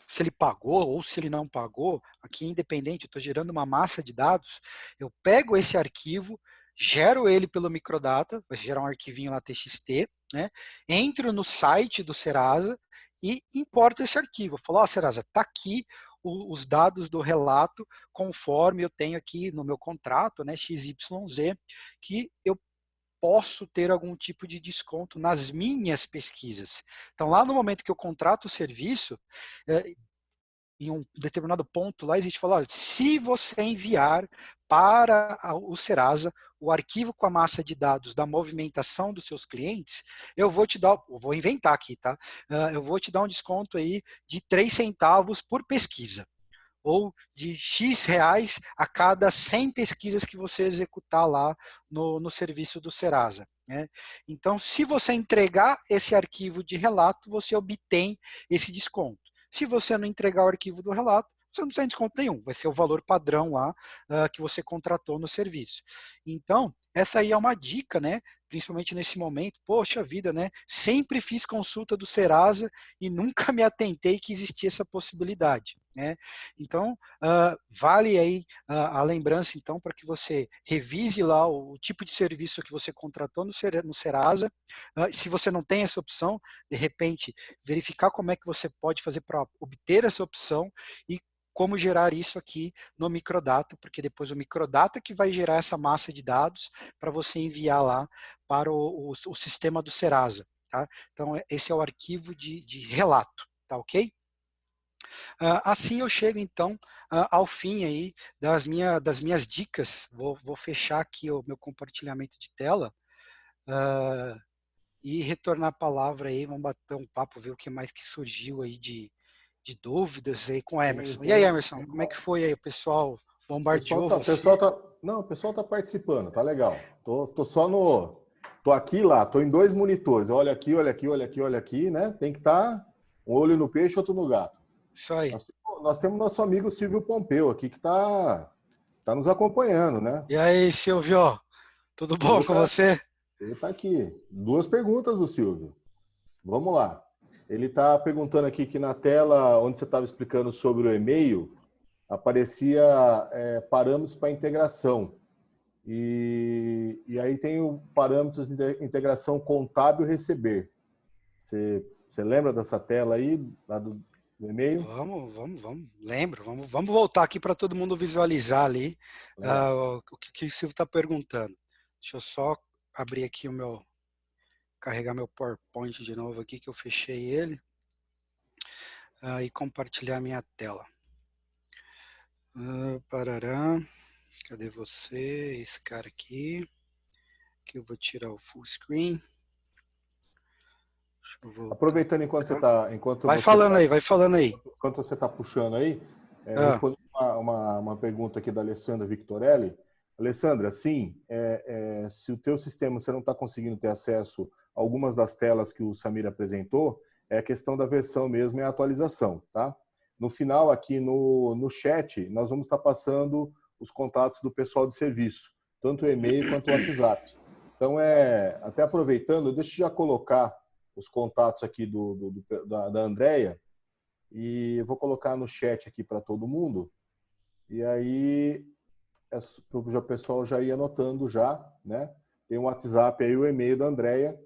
se ele pagou ou se ele não pagou, aqui independente, eu estou gerando uma massa de dados, eu pego esse arquivo, gero ele pelo Microdata, vai gerar um arquivinho lá TXT, né? Entro no site do Serasa e importo esse arquivo. Eu falo, Serasa, está aqui os dados do relato conforme eu tenho aqui no meu contrato, né, XYZ, que eu posso ter algum tipo de desconto nas minhas pesquisas. Então, lá no momento que eu contrato o serviço, em um determinado ponto lá, existe falar, se você enviar para o Serasa o arquivo com a massa de dados da movimentação dos seus clientes, eu vou te dar, eu vou inventar aqui, tá? Eu vou te dar um desconto aí de 3 centavos por pesquisa, ou de X reais a cada 100 pesquisas que você executar lá no serviço do Serasa. Né? Então, se você entregar esse arquivo de relato, você obtém esse desconto. Se você não entregar o arquivo do relato, você não tem desconto nenhum, vai ser o valor padrão lá que você contratou no serviço. Então, essa aí é uma dica, né? Principalmente nesse momento, poxa vida, né? Sempre fiz consulta do Serasa e nunca me atentei que existia essa possibilidade. Né? Então, vale aí a lembrança, então, para que você revise lá o tipo de serviço que você contratou no Serasa. Se você não tem essa opção, de repente, verificar como é que você pode fazer para obter essa opção e como gerar isso aqui no microdata, porque depois o microdata que vai gerar essa massa de dados para você enviar lá para o sistema do Serasa. Tá? Então, esse é o arquivo de relato, tá ok? Assim eu chego, então, ao fim aí das minhas dicas. Vou fechar aqui o meu compartilhamento de tela e retornar a palavra aí, vamos bater um papo, ver o que mais que surgiu aí de dúvidas aí com o Emerson. E aí, Emerson, como é que foi aí? O pessoal bombardeou você? Não, o pessoal tá participando, tá legal. Tô só no... Tô aqui e lá, tô em 2 monitores. Olha aqui, olha aqui, olha aqui, olha aqui, né? Tem que estar um olho no peixe, outro no gato. Isso aí. Nós temos nosso amigo Silvio Pompeu aqui que tá nos acompanhando, né? E aí, Silvio? Tudo bom com você? Ele tá aqui. 2 perguntas do Silvio. Vamos lá. Ele está perguntando aqui que na tela onde você estava explicando sobre o e-mail, aparecia parâmetros para integração. E aí tem o parâmetros de integração contábil receber. Você lembra dessa tela aí, lá do e-mail? Vamos. Lembro. Vamos voltar aqui para todo mundo visualizar ali o que o Silvio está perguntando. Deixa eu só abrir aqui carregar meu PowerPoint de novo aqui, que eu fechei ele, e compartilhar minha tela. Parará, cadê você? Esse cara aqui, que eu vou tirar o full screen. Aproveitando enquanto você está... Vai falando aí. Enquanto você está puxando aí, respondendo uma pergunta aqui da Alessandra Victorelli. Alessandra, sim, se o teu sistema você não está conseguindo ter acesso a algumas das telas que o Samir apresentou, é a questão da versão mesmo e a atualização, tá? No final, aqui no chat, nós vamos estar passando os contatos do pessoal de serviço, tanto o e-mail quanto o WhatsApp. Então, até aproveitando, deixa eu já colocar os contatos aqui da Andrea, e vou colocar no chat aqui para todo mundo, e aí o pessoal já ir anotando já, né? Tem o WhatsApp aí, o e-mail da Andrea,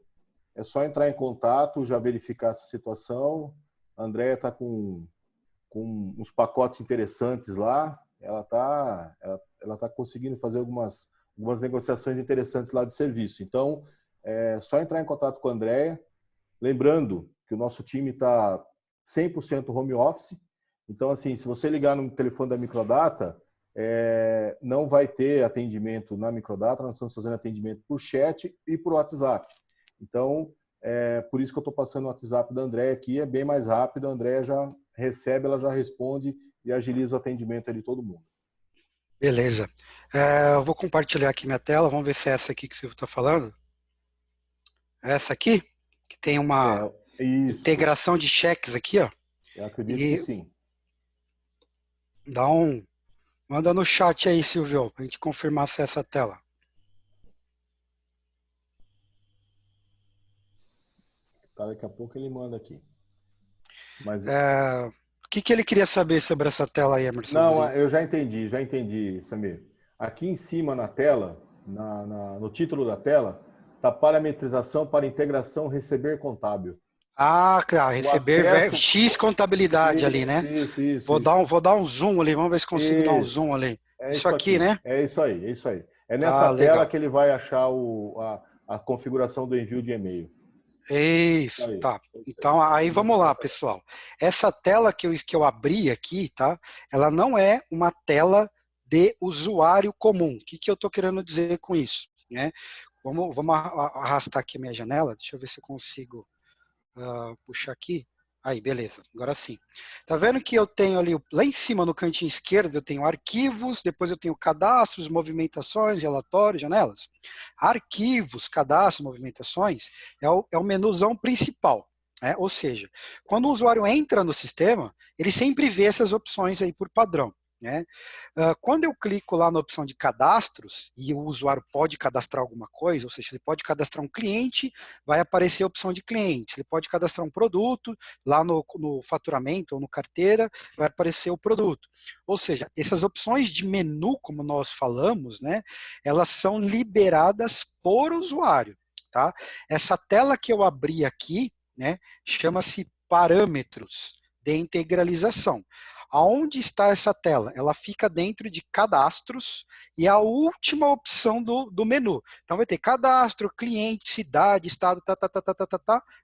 é só entrar em contato, já verificar essa situação. A Andrea está com uns pacotes interessantes lá, ela tá conseguindo fazer algumas negociações interessantes lá de serviço. Então, é só entrar em contato com a Andrea, lembrando que o nosso time está 100% home office. Então, assim, se você ligar no telefone da Microdata, não vai ter atendimento na Microdata, nós estamos fazendo atendimento por chat e por WhatsApp. Então, por isso que eu estou passando o WhatsApp da Andrea aqui, é bem mais rápido, a Andrea já recebe, ela já responde e agiliza o atendimento de todo mundo. Beleza. Eu vou compartilhar aqui minha tela, vamos ver se é essa aqui que o Silvio está falando. Essa aqui, que tem uma integração de cheques aqui, ó. Eu acredito que sim. Manda no chat aí, Silvio, para a gente confirmar se é essa tela. Tá, daqui a pouco ele manda aqui. Mas... o que ele queria saber sobre essa tela aí, Emerson? Não, eu já entendi, Samir. Aqui em cima na tela, no título da tela, está parametrização para integração receber contábil. Claro, receber X contabilidade ali, né? Isso. Vou dar um zoom ali, vamos ver se consigo dar um zoom ali. Isso aqui, né? É isso aí. É nessa tela que ele vai achar a configuração do envio de e-mail. Isso, tá. Então, aí vamos lá, pessoal. Essa tela que eu abri aqui, tá? Ela não é uma tela de usuário comum. O que eu estou querendo dizer com isso? Né? Vamos arrastar aqui a minha janela. Deixa eu ver se eu consigo puxar aqui. Aí, beleza. Agora sim. Tá vendo que eu tenho ali, lá em cima no cantinho esquerdo, eu tenho arquivos, depois eu tenho cadastros, movimentações, relatórios, janelas. Arquivos, cadastros, movimentações é o menuzão principal. Ou seja, quando o usuário entra no sistema, ele sempre vê essas opções aí por padrão. Né? Quando eu clico lá na opção de cadastros e o usuário pode cadastrar alguma coisa, ou seja, ele pode cadastrar um cliente, vai aparecer a opção de cliente, ele pode cadastrar um produto, lá no faturamento ou no carteira, vai aparecer o produto. Ou seja, essas opções de menu, como nós falamos, né, elas são liberadas por usuário. Tá? Essa tela que eu abri aqui, né, chama-se parâmetros de integralização. Aonde está essa tela? Ela fica dentro de cadastros e é a última opção do menu. Então vai ter cadastro, cliente, cidade, estado,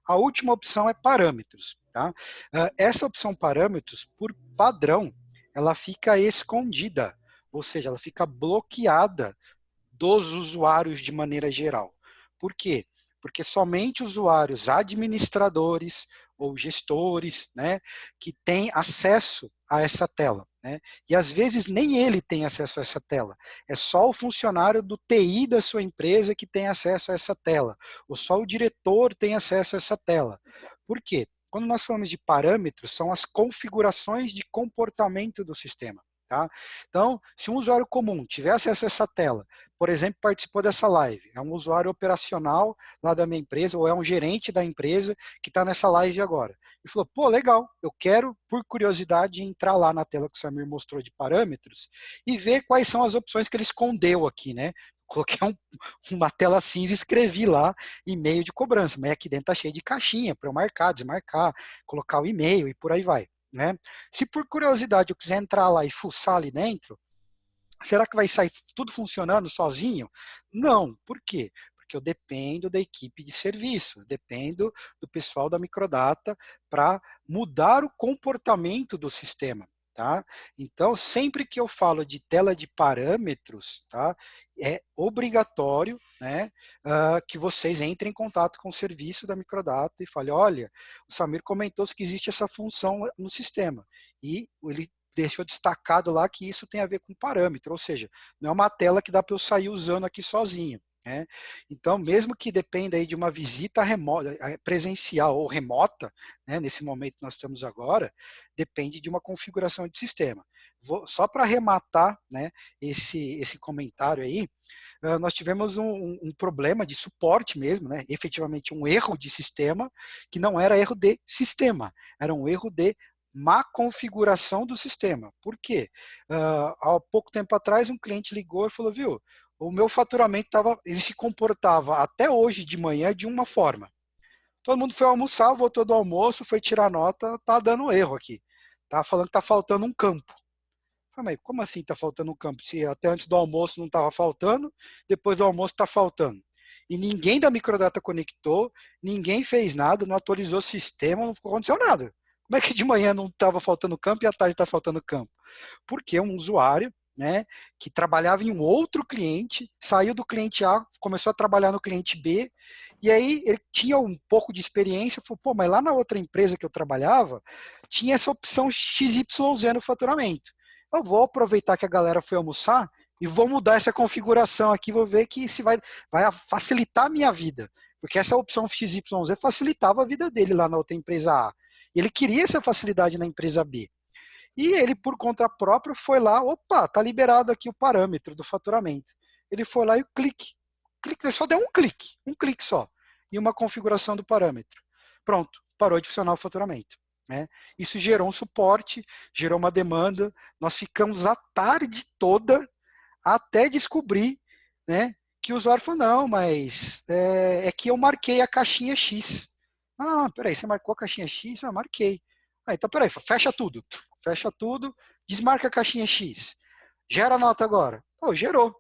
A última opção é parâmetros. Tá? Essa opção parâmetros, por padrão, ela fica escondida, ou seja, ela fica bloqueada dos usuários de maneira geral. Por quê? Porque somente usuários administradores ou gestores, né, que têm acesso a essa tela. Né? E às vezes nem ele tem acesso a essa tela. É só o funcionário do TI da sua empresa que tem acesso a essa tela. Ou só o diretor tem acesso a essa tela. Por quê? Quando nós falamos de parâmetros, são as configurações de comportamento do sistema. Tá? Então, se um usuário comum tiver acesso a essa tela, por exemplo, participou dessa live, é um usuário operacional lá da minha empresa, ou é um gerente da empresa que está nessa live agora, e falou, pô, legal, eu quero, por curiosidade, entrar lá na tela que o Samir mostrou de parâmetros e ver quais são as opções que ele escondeu aqui, né? Coloquei uma tela cinza e escrevi lá e-mail de cobrança, mas aqui dentro está cheio de caixinha para eu marcar, desmarcar, colocar o e-mail e por aí vai. Né? Se por curiosidade eu quiser entrar lá e fuçar ali dentro, será que vai sair tudo funcionando sozinho? Não. Por quê? Porque eu dependo da equipe de serviço, dependo do pessoal da Microdata para mudar o comportamento do sistema. Tá? Então, sempre que eu falo de tela de parâmetros, tá, é obrigatório, né, que vocês entrem em contato com o serviço da Microdata e falem, olha, o Samir comentou que existe essa função no sistema. E ele deixou destacado lá que isso tem a ver com parâmetro, ou seja, não é uma tela que dá para eu sair usando aqui sozinho. Né? Então, mesmo que dependa aí de uma visita remota, presencial ou remota, né, nesse momento que nós estamos agora, depende de uma configuração de sistema. Só para arrematar, né, esse comentário aí, nós tivemos um problema de suporte mesmo, né, efetivamente um erro de sistema, que não era erro de sistema, era um erro de má configuração do sistema. Por quê? Há pouco tempo atrás, um cliente ligou e falou, viu, o meu faturamento ele se comportava até hoje de manhã de uma forma. Todo mundo foi almoçar, voltou do almoço, foi tirar nota, tá dando erro aqui. Tá falando que tá faltando um campo. Mas como assim tá faltando um campo? Se até antes do almoço não estava faltando, depois do almoço está faltando. E ninguém da Microdata conectou, ninguém fez nada, não atualizou o sistema, não aconteceu nada. Como é que de manhã não estava faltando campo e à tarde está faltando campo? Porque um usuário, né, que trabalhava em um outro cliente, saiu do cliente A, começou a trabalhar no cliente B, e aí ele tinha um pouco de experiência, falou, pô, mas lá na outra empresa que eu trabalhava, tinha essa opção XYZ no faturamento. Eu vou aproveitar que a galera foi almoçar e vou mudar essa configuração aqui, vou ver que se vai facilitar a minha vida. Porque essa opção XYZ facilitava a vida dele lá na outra empresa A. Ele queria essa facilidade na empresa B. E ele, por conta própria, foi lá, opa, tá liberado aqui o parâmetro do faturamento. Ele foi lá e ele só deu um clique só, e uma configuração do parâmetro. Pronto, parou de funcionar o faturamento. Né? Isso gerou um suporte, gerou uma demanda, nós ficamos a tarde toda até descobrir, né, que o usuário falou, não, mas é que eu marquei a caixinha X. Ah, peraí, você marcou a caixinha X? Ah, marquei. Ah, então peraí, fecha tudo, desmarca a caixinha X. Gera a nota agora. Oh, gerou.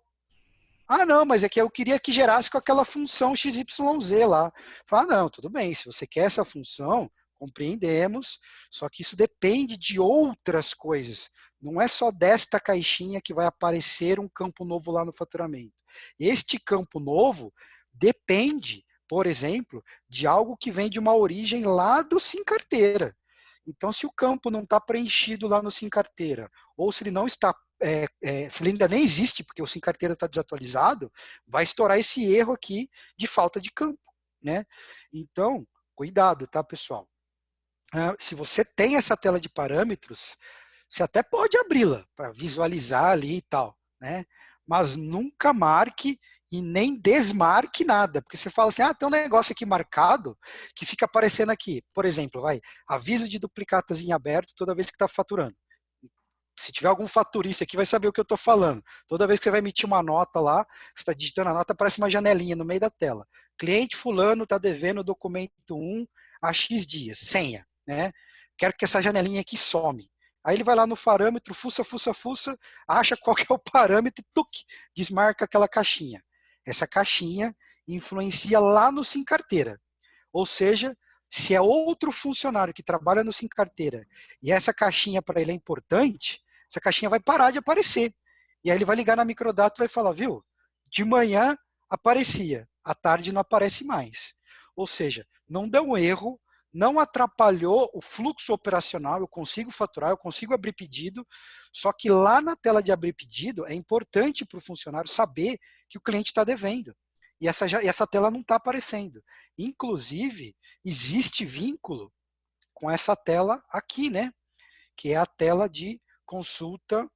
Ah, não, mas é que eu queria que gerasse com aquela função XYZ lá. Fala, não, tudo bem, se você quer essa função, compreendemos, só que isso depende de outras coisas. Não é só desta caixinha que vai aparecer um campo novo lá no faturamento. Este campo novo depende, por exemplo, de algo que vem de uma origem lá do Sim Carteira. Então, se o campo não está preenchido lá no Sim Carteira, ou se ele não está, se ele ainda nem existe, porque o Sim Carteira está desatualizado, vai estourar esse erro aqui de falta de campo. Né? Então, cuidado, tá, pessoal? Se você tem essa tela de parâmetros, você até pode abri-la para visualizar ali e tal, né? Mas nunca marque e nem desmarque nada, porque você fala assim, tem um negócio aqui marcado que fica aparecendo aqui, por exemplo, aviso de duplicatas em aberto toda vez que está faturando. Se tiver algum faturista aqui, vai saber o que eu estou falando. Toda vez que você vai emitir uma nota lá, você está digitando a nota, aparece uma janelinha no meio da tela. Cliente fulano está devendo o documento 1 há X dias, senha. Né? Quero que essa janelinha aqui some. Aí ele vai lá no parâmetro, fuça, fuça, fuça, acha qual que é o parâmetro e tuc, desmarca aquela caixinha. Essa caixinha influencia lá no Sim Carteira. Ou seja, se é outro funcionário que trabalha no Sim Carteira e essa caixinha para ele é importante, essa caixinha vai parar de aparecer. E aí ele vai ligar na microdata e vai falar, viu, de manhã aparecia, à tarde não aparece mais. Ou seja, não deu um erro, não atrapalhou o fluxo operacional, eu consigo faturar, eu consigo abrir pedido, só que lá na tela de abrir pedido é importante para o funcionário saber que o cliente está devendo. E essa tela não está aparecendo. Inclusive, existe vínculo com essa tela aqui, né? Que é a tela de consulta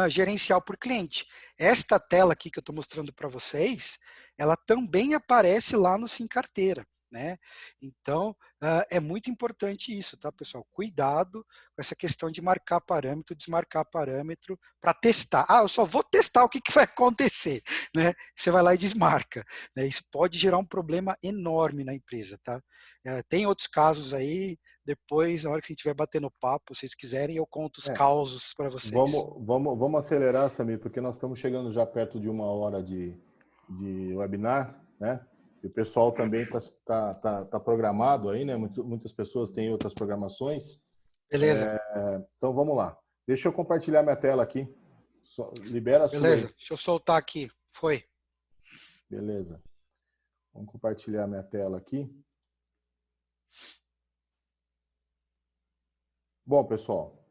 gerencial por cliente. Esta tela aqui que eu estou mostrando para vocês, ela também aparece lá no Sim Carteira, né? Então, é muito importante isso, tá, pessoal? Cuidado com essa questão de marcar parâmetro, desmarcar parâmetro para testar. Ah, eu só vou testar o que vai acontecer, né? Você vai lá e desmarca, né? Isso pode gerar um problema enorme na empresa, tá? Tem outros casos aí, depois, na hora que a gente estiver batendo papo, se vocês quiserem, eu conto os É, causos para vocês. vamos acelerar, Samir, porque nós estamos chegando já perto de 1 hora de webinar, né? E o pessoal também tá programado aí, né? Muitas pessoas têm outras programações. Beleza, Então vamos lá. Deixa eu compartilhar minha tela aqui. Libera a sua beleza. aí. Deixa eu soltar aqui. Foi. Beleza. Vamos compartilhar minha tela aqui. Bom, pessoal,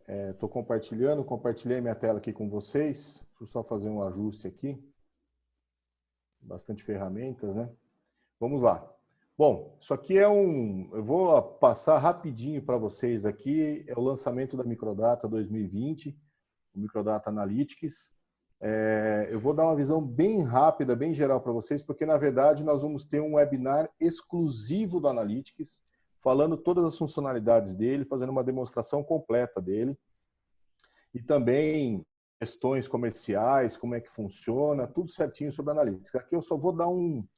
estou compartilhei minha tela aqui com vocês. Deixa eu só fazer um ajuste aqui. Bastante ferramentas, né? Vamos lá. Bom, isso aqui eu vou passar rapidinho para vocês aqui, é o lançamento da Microdata 2020, o Microdata Analytics. Eu vou dar uma visão bem rápida, bem geral para vocês, porque na verdade nós vamos ter um webinar exclusivo do Analytics, falando todas as funcionalidades dele, fazendo uma demonstração completa dele. E também questões comerciais, como é que funciona, tudo certinho sobre Analytics. Aqui eu só vou dar uma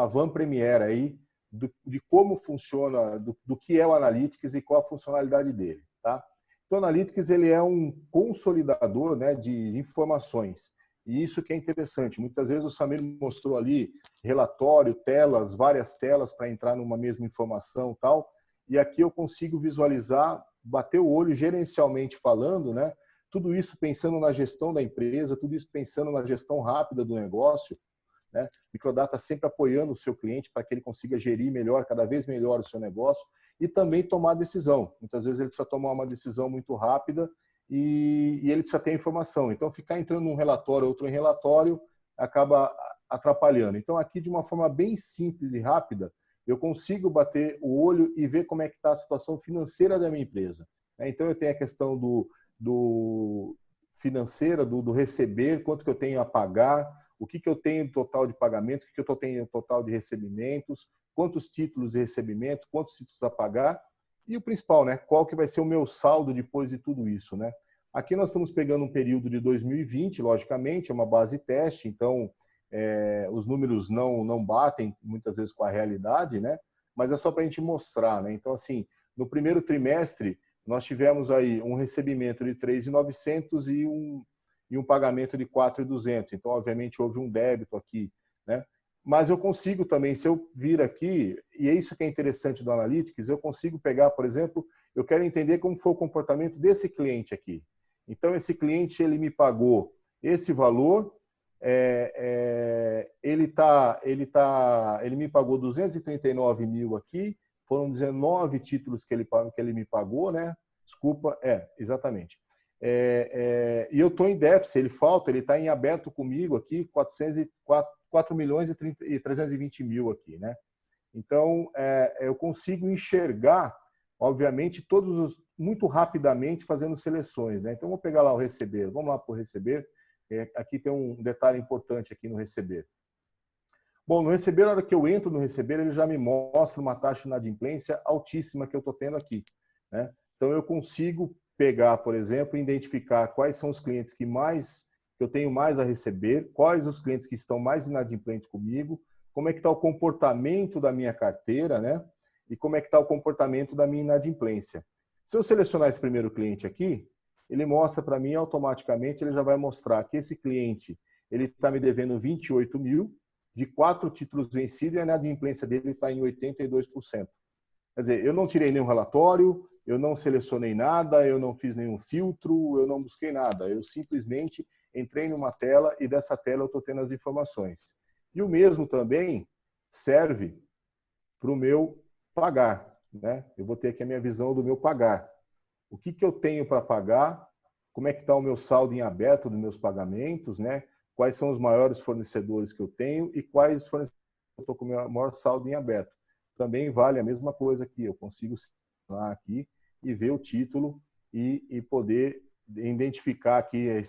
van premiere aí de como funciona, do que é o Analytics e qual a funcionalidade dele, tá? Então, o Analytics ele é um consolidador, né, de informações. E isso que é interessante. Muitas vezes o Samir mostrou ali relatório, telas, várias telas para entrar numa mesma informação, tal. E aqui eu consigo visualizar, bater o olho gerencialmente falando, né? Tudo isso pensando na gestão da empresa, tudo isso pensando na gestão rápida do negócio, né? Microdata sempre apoiando o seu cliente para que ele consiga gerir melhor, cada vez melhor o seu negócio e também tomar decisão. Muitas vezes ele precisa tomar uma decisão muito rápida e ele precisa ter informação. Então, ficar entrando num relatório, outro em relatório, acaba atrapalhando. Então, aqui, de uma forma bem simples e rápida, eu consigo bater o olho e ver como é que está a situação financeira da minha empresa. Então, eu tenho a questão do financeira, do receber, quanto que eu tenho a pagar, o que eu tenho de total de pagamentos, o que eu tenho de total de recebimentos, quantos títulos de recebimento, quantos títulos a pagar e o principal, né? Qual que vai ser o meu saldo depois de tudo isso, né? Aqui nós estamos pegando um período de 2020, logicamente, é uma base teste, então os números não batem muitas vezes com a realidade, né? Mas é só para a gente mostrar, né? Então, assim, no primeiro trimestre, nós tivemos aí um recebimento de 3.900 e um pagamento de 4.200. Então, obviamente, houve um débito aqui, né? Mas eu consigo também, se eu vir aqui, e é isso que é interessante do Analytics, eu consigo pegar, por exemplo, eu quero entender como foi o comportamento desse cliente aqui. Então, esse cliente, ele me pagou esse valor, ele me pagou 239 mil aqui, foram 19 títulos que ele me pagou, né? Desculpa, exatamente. E eu estou em déficit, ele está em aberto comigo aqui, 4 milhões e 320 mil aqui, né? Então, eu consigo enxergar, obviamente, muito rapidamente fazendo seleções, né? Então, vou pegar lá o receber, vamos lá para o receber, aqui tem um detalhe importante aqui no receber. Bom, no receber, na hora que eu entro no receber, ele já me mostra uma taxa de inadimplência altíssima que eu estou tendo aqui, né? Então, eu consigo pegar, por exemplo, e identificar quais são os clientes que eu tenho mais a receber, quais os clientes que estão mais inadimplentes comigo, como é que está o comportamento da minha carteira, né? e como é que está o comportamento da minha inadimplência. Se eu selecionar esse primeiro cliente aqui, ele mostra para mim automaticamente, ele já vai mostrar que esse cliente ele está me devendo 28 mil, de 4 títulos vencidos e a inadimplência dele está em 82%. Quer dizer, eu não tirei nenhum relatório, eu não selecionei nada, eu não fiz nenhum filtro, eu não busquei nada. Eu simplesmente entrei numa tela e dessa tela eu estou tendo as informações. E o mesmo também serve para o meu pagar, né? Eu vou ter aqui a minha visão do meu pagar. O que eu tenho para pagar? Como é que está o meu saldo em aberto dos meus pagamentos, né? Quais são os maiores fornecedores que eu tenho e quais fornecedores eu estou com o meu maior saldo em aberto. Também vale a mesma coisa aqui. Eu consigo selecionar aqui e ver o título e poder identificar aqui a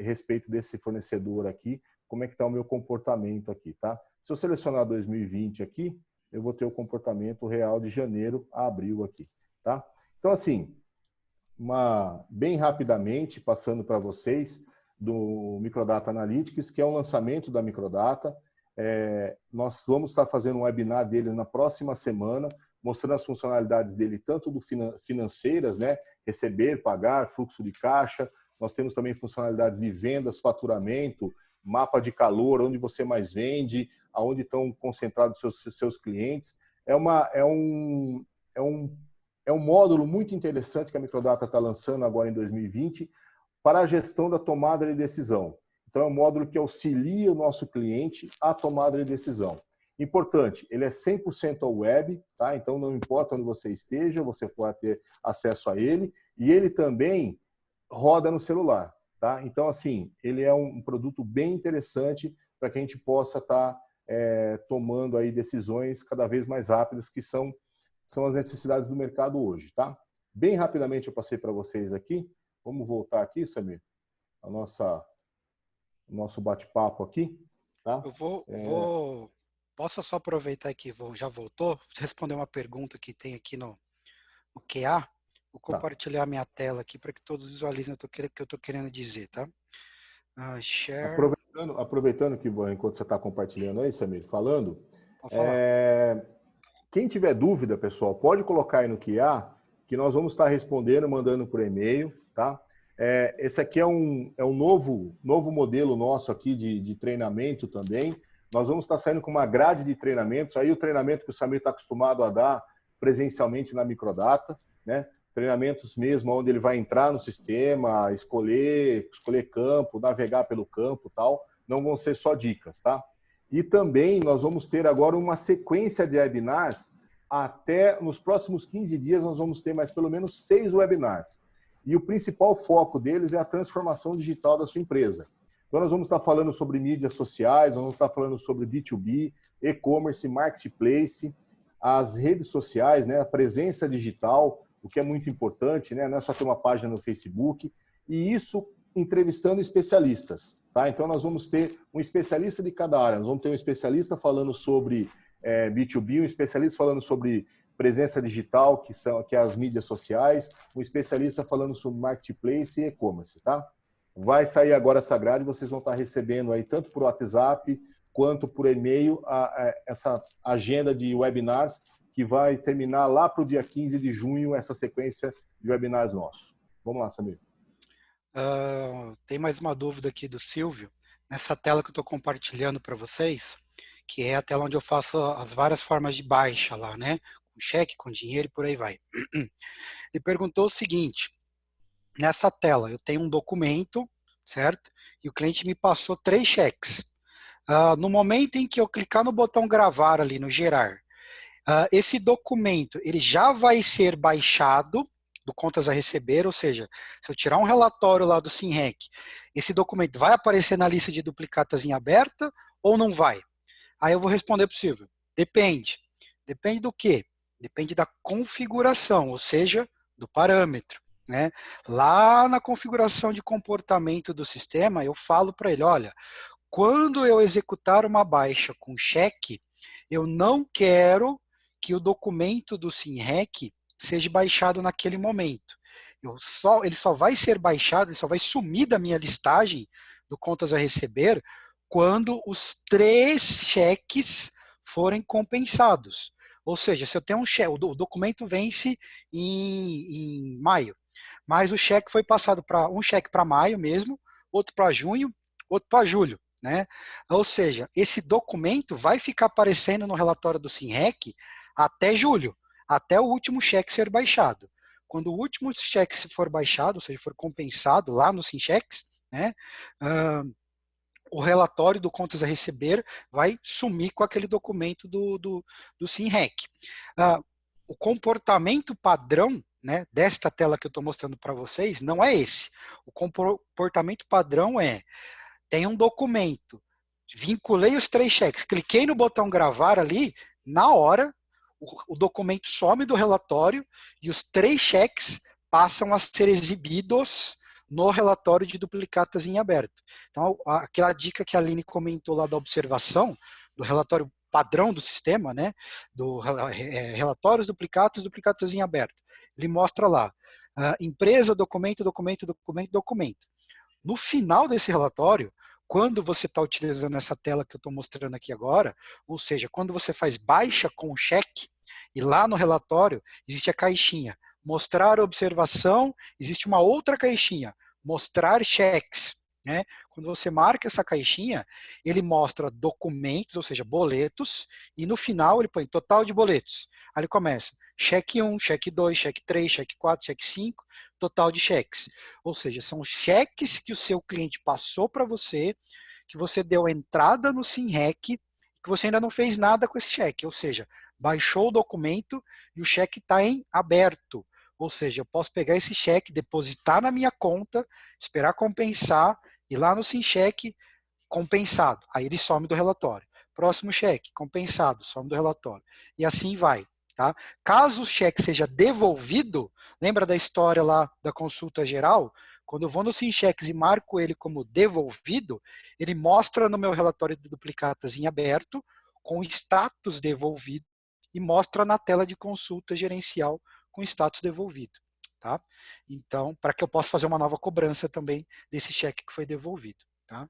respeito desse fornecedor aqui, como é que está o meu comportamento aqui, tá? Se eu selecionar 2020 aqui, eu vou ter o comportamento real de janeiro a abril aqui, tá? Então, assim, bem rapidamente, passando para vocês, do Microdata Analytics, que é um lançamento da Microdata. Nós vamos estar fazendo um webinar dele na próxima semana, mostrando as funcionalidades dele, tanto do financeiras, né? Receber, pagar, fluxo de caixa. Nós temos também funcionalidades de vendas, faturamento, mapa de calor, onde você mais vende, aonde estão concentrados seus clientes. É um módulo muito interessante que a Microdata está lançando agora em 2020 para a gestão da tomada de decisão. Então, é um módulo que auxilia o nosso cliente à tomada de decisão. Importante, ele é 100% ao web, tá? Então não importa onde você esteja, você pode ter acesso a ele. E ele também roda no celular, tá? Então, assim, ele é um produto bem interessante para que a gente possa estar tomando aí decisões cada vez mais rápidas, que são as necessidades do mercado hoje, tá? Bem rapidamente eu passei para vocês aqui. Vamos voltar aqui, Samir, o nosso bate-papo aqui, tá? Posso só aproveitar que já voltou, responder uma pergunta que tem aqui no QA? Vou compartilhar a minha tela aqui para que todos visualizem o que eu estou querendo dizer, tá? Share. Aproveitando que enquanto você está compartilhando aí, Samir, falando, pode falar. Quem tiver dúvida, pessoal, pode colocar aí no QA, que nós vamos estar respondendo, mandando por e-mail, tá? Esse aqui é um novo modelo nosso aqui de treinamento também. Nós vamos estar saindo com uma grade de treinamentos, aí o treinamento que o Samir está acostumado a dar presencialmente na Microdata, né? Treinamentos mesmo onde ele vai entrar no sistema, escolher campo, navegar pelo campo e tal. Não vão ser só dicas, tá? E também nós vamos ter agora uma sequência de webinars. Até nos próximos 15 dias nós vamos ter mais pelo menos 6 webinars. E o principal foco deles é a transformação digital da sua empresa. Então nós vamos estar falando sobre mídias sociais, nós vamos estar falando sobre B2B, e-commerce, marketplace, as redes sociais, né, a presença digital, o que é muito importante, né, não é só ter uma página no Facebook, e isso entrevistando especialistas. Tá? Então nós vamos ter um especialista de cada área, nós vamos ter um especialista falando sobre B2B, um especialista falando sobre presença digital, que é as mídias sociais, um especialista falando sobre marketplace e e-commerce, tá? Vai sair agora essa grade, vocês vão estar recebendo aí tanto por WhatsApp quanto por e-mail essa agenda de webinars que vai terminar lá para o dia 15 de junho, essa sequência de webinars nossos. Vamos lá, Samir. Tem mais uma dúvida aqui do Silvio. Nessa tela que eu estou compartilhando para vocês, que é a tela onde eu faço as várias formas de baixa lá, né? Com cheque, com dinheiro e por aí vai. Ele perguntou o seguinte: nessa tela eu tenho um documento, certo? E o cliente me passou 3 cheques. No momento em que eu clicar no botão gravar ali no gerar, esse documento ele já vai ser baixado do contas a receber, ou seja, se eu tirar um relatório lá do Sinrec, esse documento vai aparecer na lista de duplicatas em aberta ou não vai? Aí eu vou responder para o Silvio: depende. Depende do quê? Depende da configuração, ou seja, do parâmetro. Né? Lá na configuração de comportamento do sistema, eu falo para ele: olha, quando eu executar uma baixa com cheque, eu não quero que o documento do Sinrec seja baixado naquele momento. Ele só vai ser baixado, ele só vai sumir da minha listagem do contas a receber quando os 3 cheques forem compensados. Ou seja, se eu tenho um cheque, o documento vence em maio, mas o cheque foi passado para um cheque para maio mesmo, outro para junho, outro para julho, né? Ou seja, esse documento vai ficar aparecendo no relatório do SINREC até julho, até o último cheque ser baixado. Quando o último cheque for baixado, ou seja, for compensado lá no SINCHECS, né? O relatório do contas a receber vai sumir com aquele documento do SINREC. O comportamento padrão, né, desta tela que eu estou mostrando para vocês não é esse. O comportamento padrão tem um documento, vinculei os 3 cheques, cliquei no botão gravar ali, na hora, o documento some do relatório e os 3 cheques passam a ser exibidos no relatório de duplicatas em aberto. Então, aquela dica que a Aline comentou lá da observação, do relatório padrão do sistema, né, do relatórios duplicatas, duplicatas em aberto. Ele mostra lá, empresa, documento, documento, documento, documento. No final desse relatório, quando você está utilizando essa tela que eu estou mostrando aqui agora, ou seja, quando você faz baixa com o cheque, e lá no relatório existe a caixinha mostrar observação, existe uma outra caixinha, mostrar cheques. Né? Quando você marca essa caixinha, ele mostra documentos, ou seja, boletos, e no final ele põe total de boletos. Aí ele começa cheque 1, cheque 2, cheque 3, cheque 4, cheque 5, total de cheques. Ou seja, são cheques que o seu cliente passou para você, que você deu entrada no SINREC, que você ainda não fez nada com esse cheque. Ou seja, baixou o documento e o cheque está em aberto. Ou seja, eu posso pegar esse cheque, depositar na minha conta, esperar compensar, e lá no SINCHEC, compensado. Aí ele some do relatório. Próximo cheque, compensado, some do relatório. E assim vai. Tá? Caso o cheque seja devolvido, lembra da história lá da consulta geral? Quando eu vou no SINCHECS e marco ele como devolvido, ele mostra no meu relatório de duplicatas em aberto, com status devolvido, e mostra na tela de consulta gerencial com status devolvido. Tá? Então, para que eu possa fazer uma nova cobrança também desse cheque que foi devolvido. Tá?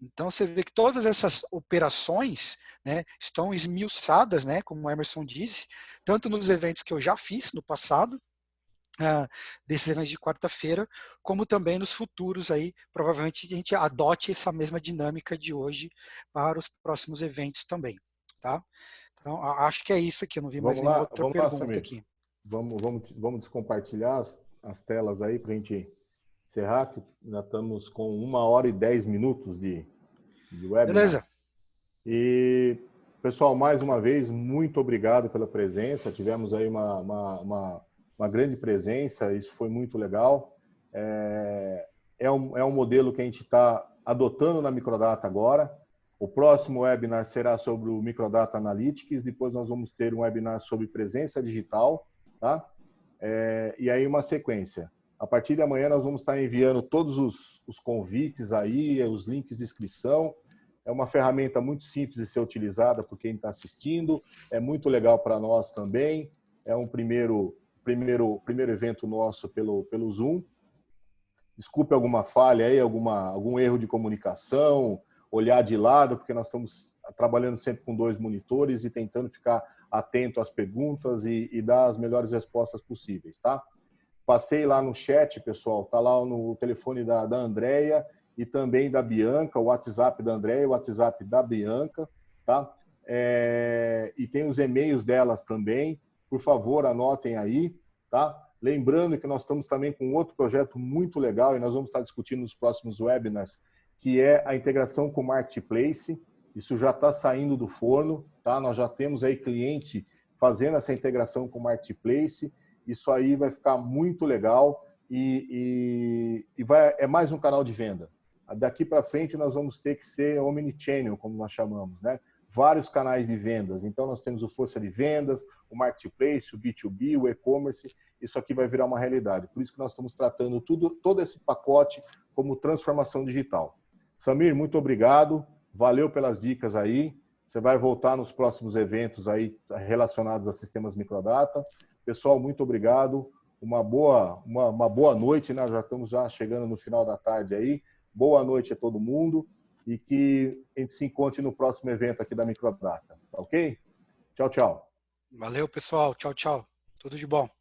Então, você vê que todas essas operações, né, estão esmiuçadas, né, como o Emerson disse, tanto nos eventos que eu já fiz no passado, desses eventos de quarta-feira, como também nos futuros aí, provavelmente a gente adote essa mesma dinâmica de hoje para os próximos eventos também. Tá? Então, acho que é isso aqui, eu não vi mais nenhuma outra pergunta Samir. aqui. Vamos descompartilhar as telas aí para a gente encerrar, que já estamos com 1h10 de webinar. Beleza. E, pessoal, mais uma vez, muito obrigado pela presença. Tivemos aí uma grande presença, isso foi muito legal. É um modelo que a gente está adotando na Microdata agora. O próximo webinar será sobre o Microdata Analytics, depois nós vamos ter um webinar sobre presença digital, tá? E aí uma sequência. A partir de amanhã nós vamos estar enviando todos os convites aí, os links de inscrição. É uma ferramenta muito simples de ser utilizada por quem está assistindo, é muito legal para nós também. É um primeiro evento nosso pelo Zoom. Desculpe alguma falha aí, algum erro de comunicação, olhar de lado, porque nós estamos trabalhando sempre com 2 monitores e tentando ficar atento às perguntas e dar as melhores respostas possíveis, tá? Passei lá no chat, pessoal, tá lá no telefone da Andréia e também da Bianca, o WhatsApp da Andréia, o WhatsApp da Bianca, tá? E tem os e-mails delas também, por favor, anotem aí, tá? Lembrando que nós estamos também com outro projeto muito legal e nós vamos estar discutindo nos próximos webinars, que é a integração com o Marketplace. Isso já está saindo do forno, tá? Nós já temos aí cliente fazendo essa integração com o Marketplace. Isso aí vai ficar muito legal e é mais um canal de venda. Daqui para frente nós vamos ter que ser omnichannel, como nós chamamos, né? Vários canais de vendas. Então nós temos o Força de Vendas, o Marketplace, o B2B, o e-commerce. Isso aqui vai virar uma realidade. Por isso que nós estamos tratando todo esse pacote como transformação digital. Samir, muito obrigado. Valeu pelas dicas aí. Você vai voltar nos próximos eventos aí relacionados a sistemas Microdata. Pessoal, muito obrigado. Uma boa noite, né? Já estamos chegando no final da tarde aí. Boa noite a todo mundo e que a gente se encontre no próximo evento aqui da Microdata. Tá ok? Tchau, tchau. Valeu, pessoal. Tchau, tchau. Tudo de bom.